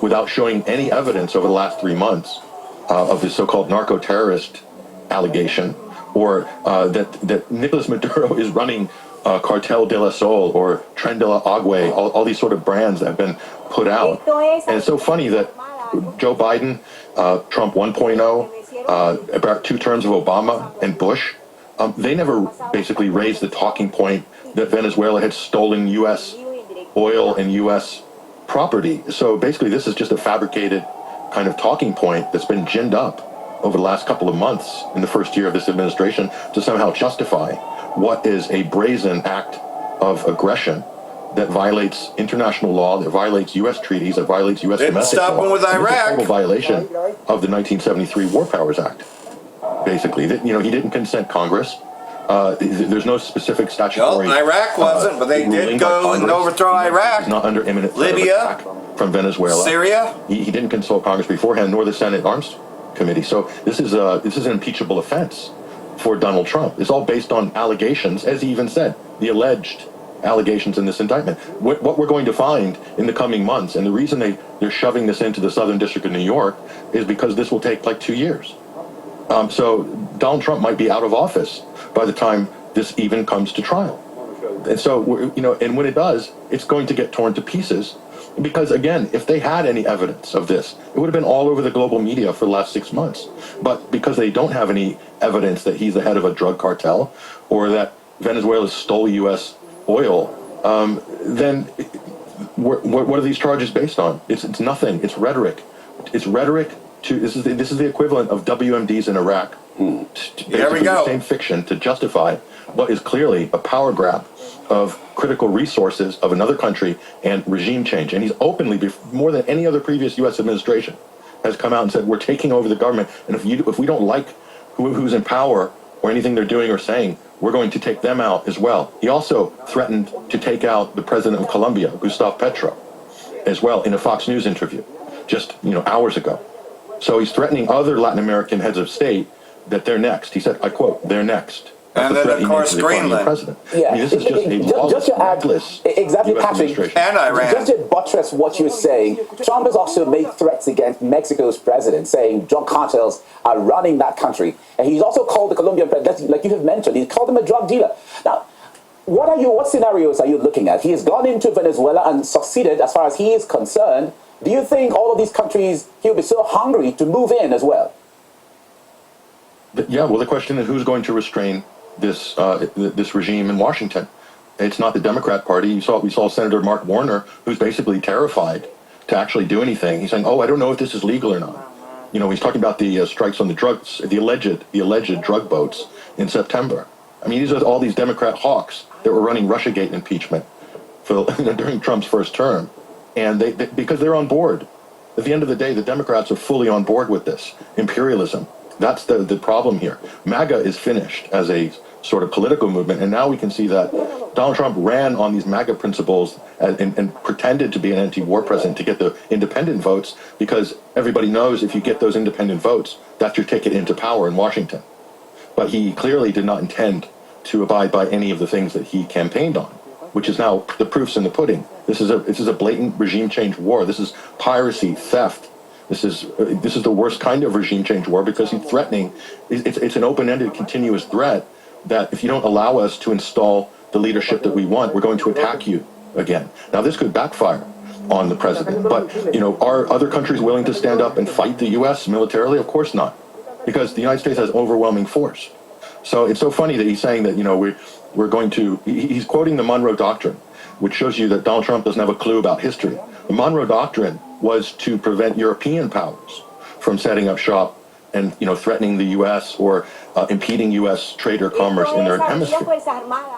Speaker 9: without showing any evidence over the last 3 months of this so-called narco-terrorist allegation, or that Nicolas Maduro is running Cartel de la Sol or Tren de la Agua, all these sort of brands that have been put out. And it's so funny that Joe Biden, Trump 1.0, about 2 terms of Obama and Bush, they never basically raised the talking point that Venezuela had stolen U.S. oil and U.S. property. So basically this is just a fabricated kind of talking point that's been ginned up over the last couple of months in the first year of this administration to somehow justify what is a brazen act of aggression that violates international law, that violates U.S. treaties, that violates U.S.
Speaker 4: Didn't
Speaker 9: domestic
Speaker 4: stop
Speaker 9: law.
Speaker 4: him with
Speaker 9: And it's a
Speaker 4: Iraq.
Speaker 9: total violation of the 1973 War Powers Act. Basically, he didn't consent Congress. There's no specific statutory.
Speaker 4: No, Iraq wasn't, but they did go and overthrow Iraq.
Speaker 9: He's not under imminent threat of
Speaker 4: Libya,
Speaker 9: attack from Venezuela.
Speaker 4: Syria.
Speaker 9: He didn't consult Congress beforehand, nor the Senate Arms Committee. So this is an impeachable offense for Donald Trump. It's all based on allegations, as he even said, the alleged allegations in this indictment. What we're going to find in the coming months, and the reason they're shoving this into the Southern District of New York, is because this will take like 2 years. So Donald Trump might be out of office by the time this even comes to trial. And so, and when it does, it's going to get torn to pieces. Because again, if they had any evidence of this, it would have been all over the global media for the last 6 months. But because they don't have any evidence that he's the head of a drug cartel or that Venezuela stole U.S. oil, then what are these charges based on? It's nothing. It's rhetoric. It's rhetoric. This is the equivalent of WMDs in Iraq.
Speaker 4: There we go.
Speaker 9: The same fiction to justify what is clearly a power grab of critical resources of another country and regime change. And he's openly, more than any other previous U.S. administration, has come out and said, we're taking over the government. And if we don't like who's in power or anything they're doing or saying, we're going to take them out as well. He also threatened to take out the president of Colombia, Gustavo Petro, as well, in a Fox News interview just hours ago. So he's threatening other Latin American heads of state that they're next. He said, I quote, they're next.
Speaker 4: And then, of course, Greenland.
Speaker 8: Yeah,
Speaker 9: this is just a
Speaker 8: just to add, exactly,
Speaker 9: US
Speaker 8: Patrick,
Speaker 4: and Iran.
Speaker 8: just to buttress what you're saying, Trump has also made threats against Mexico's president, saying drug cartels are running that country. And he's also called the Colombian president, like you have mentioned, he called him a drug dealer. Now, what scenarios are you looking at? He has gone into Venezuela and succeeded as far as he is concerned. Do you think all of these countries, he'll be so hungry to move in as well?
Speaker 9: Yeah, well, the question is who's going to restrain this regime in Washington? It's not the Democrat Party. We saw Senator Mark Warner, who's basically terrified to actually do anything. He's saying, "Oh, I don't know if this is legal or not." He's talking about the strikes on the drugs, the alleged drug boats in September. I mean, these are all these Democrat hawks that were running Russiagate impeachment during Trump's first term, and they because they're on board. At the end of the day, the Democrats are fully on board with this imperialism. That's the problem here. MAGA is finished as a sort of political movement, and now we can see that Donald Trump ran on these MAGA principles and pretended to be an anti-war president to get the independent votes, because everybody knows if you get those independent votes, that's your ticket into power in Washington. But he clearly did not intend to abide by any of the things that he campaigned on, which is now the proof's in the pudding. This is a blatant regime change war. This is piracy, theft. This is the worst kind of regime change war, because he's threatening. It's an open-ended, continuous threat that if you don't allow us to install the leadership that we want, we're going to attack you again. Now, this could backfire on the president, but are other countries willing to stand up and fight the U.S. militarily? Of course not, because the United States has overwhelming force. So it's so funny that he's saying that we're going to. He's quoting the Monroe Doctrine, which shows you that Donald Trump doesn't have a clue about history. The Monroe Doctrine was to prevent European powers from setting up shop and threatening the U.S. or impeding U.S. trade or commerce in their hemisphere.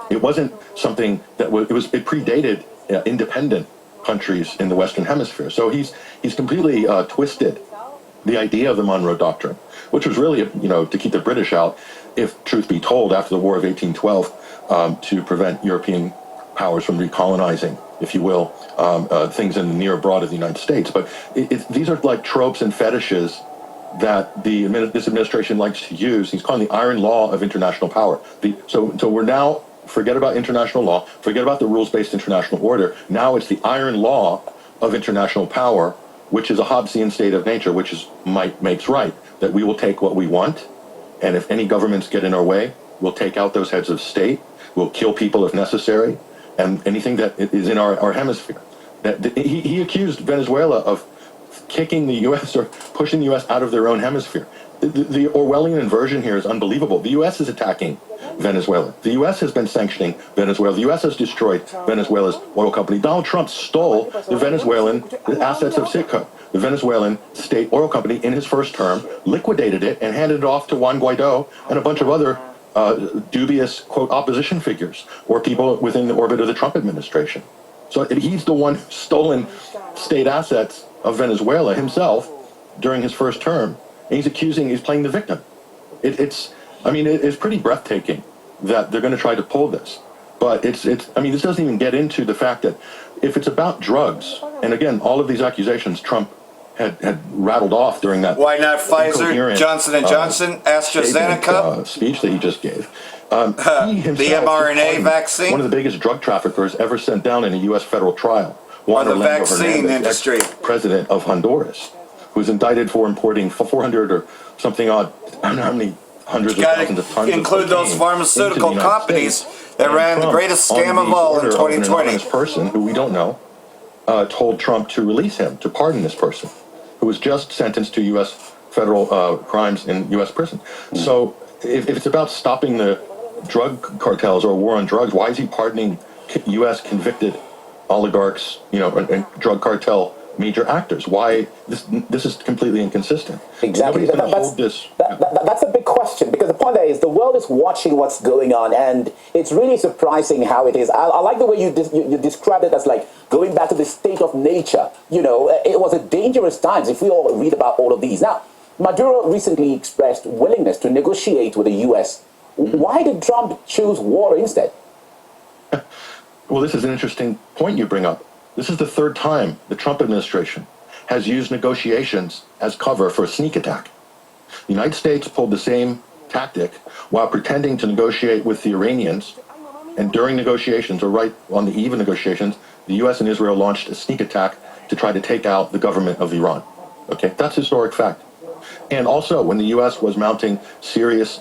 Speaker 9: It wasn't something that it predated independent countries in the Western Hemisphere. So he's completely twisted the idea of the Monroe Doctrine, which was really to keep the British out, if truth be told, after the War of 1812, to prevent European powers from recolonizing, if you will, things in the near abroad of the United States. But these are like tropes and fetishes that this administration likes to use. He's calling the iron law of international power. So we're now, forget about international law, forget about the rules-based international order. Now it's the iron law of international power, which is a Hobbesian state of nature, which is might makes right, that we will take what we want, and if any governments get in our way, we'll take out those heads of state, we'll kill people if necessary, and anything that is in our hemisphere. He accused Venezuela of kicking the U.S. or pushing the U.S. out of their own hemisphere. The Orwellian inversion here is unbelievable. The U.S. is attacking Venezuela. The U.S. has been sanctioning Venezuela. The U.S. has destroyed Venezuela's oil company. Donald Trump stole the Venezuelan assets of Citgo, the Venezuelan state oil company, in his first term, liquidated it, and handed it off to Juan Guaido and a bunch of other dubious, quote, opposition figures or people within the orbit of the Trump administration. So he's the one who's stolen state assets of Venezuela himself during his first term. And he's playing the victim. It's pretty breathtaking that they're going to try to pull this. But this doesn't even get into the fact that if it's about drugs, and again, all of these accusations Trump had rattled off during that.
Speaker 4: Why not Pfizer, Johnson & Johnson, AstraZeneca?
Speaker 9: Speech that he just gave. He himself
Speaker 4: the mRNA vaccine?
Speaker 9: One of the biggest drug traffickers ever sent down in a U.S. federal trial.
Speaker 4: Or the vaccine industry.
Speaker 9: President of Honduras, who was indicted for importing 400 or something odd, I don't know how many hundreds of thousands of tons
Speaker 4: include
Speaker 9: of
Speaker 4: those pharmaceutical companies that ran the greatest scam of all in 2020.
Speaker 9: This person, who we don't know, told Trump to release him, to pardon this person, who was just sentenced to U.S. federal crimes in U.S. prison. So if it's about stopping the drug cartels or war on drugs, why is he pardoning U.S. convicted oligarchs, and drug cartel major actors? Why this is completely inconsistent.
Speaker 8: Exactly. That's a big question, because the point there is the world is watching what's going on, and it's really surprising how it is. I like the way you described it as like going back to the state of nature. It was a dangerous times if we all read about all of these. Now, Maduro recently expressed willingness to negotiate with the U.S. Why did Trump choose war instead?
Speaker 9: Well, this is an interesting point you bring up. This is the third time the Trump administration has used negotiations as cover for a sneak attack. The United States pulled the same tactic while pretending to negotiate with the Iranians, and during negotiations, or right on the eve of negotiations, the U.S. and Israel launched a sneak attack to try to take out the government of Iran. Okay, that's historic fact. And also, when the U.S. was mounting serious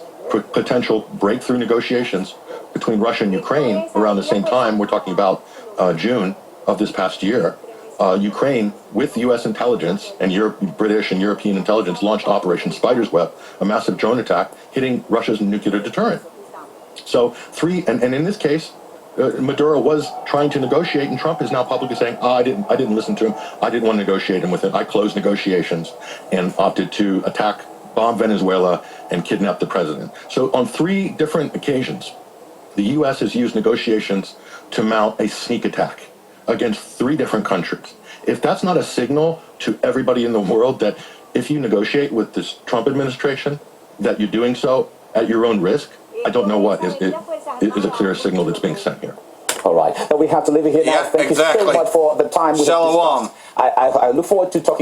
Speaker 9: potential breakthrough negotiations between Russia and Ukraine around the same time, we're talking about June of this past year, Ukraine, with U.S. intelligence and British and European intelligence, launched Operation Spider's Web, a massive drone attack hitting Russia's nuclear deterrent. So and in this case, Maduro was trying to negotiate, and Trump is now publicly saying, I didn't listen to him. I didn't want to negotiate him with it. I closed negotiations and opted to bomb Venezuela and kidnap the president. So on 3 different occasions, the U.S. has used negotiations to mount a sneak attack against 3 different countries. If that's not a signal to everybody in the world that if you negotiate with this Trump administration, that you're doing so at your own risk, I don't know what is a clear signal that's being sent here.
Speaker 8: All right. Now we have to leave it here now. Thank you so much for the time.
Speaker 4: Shalom.
Speaker 8: I look forward to talking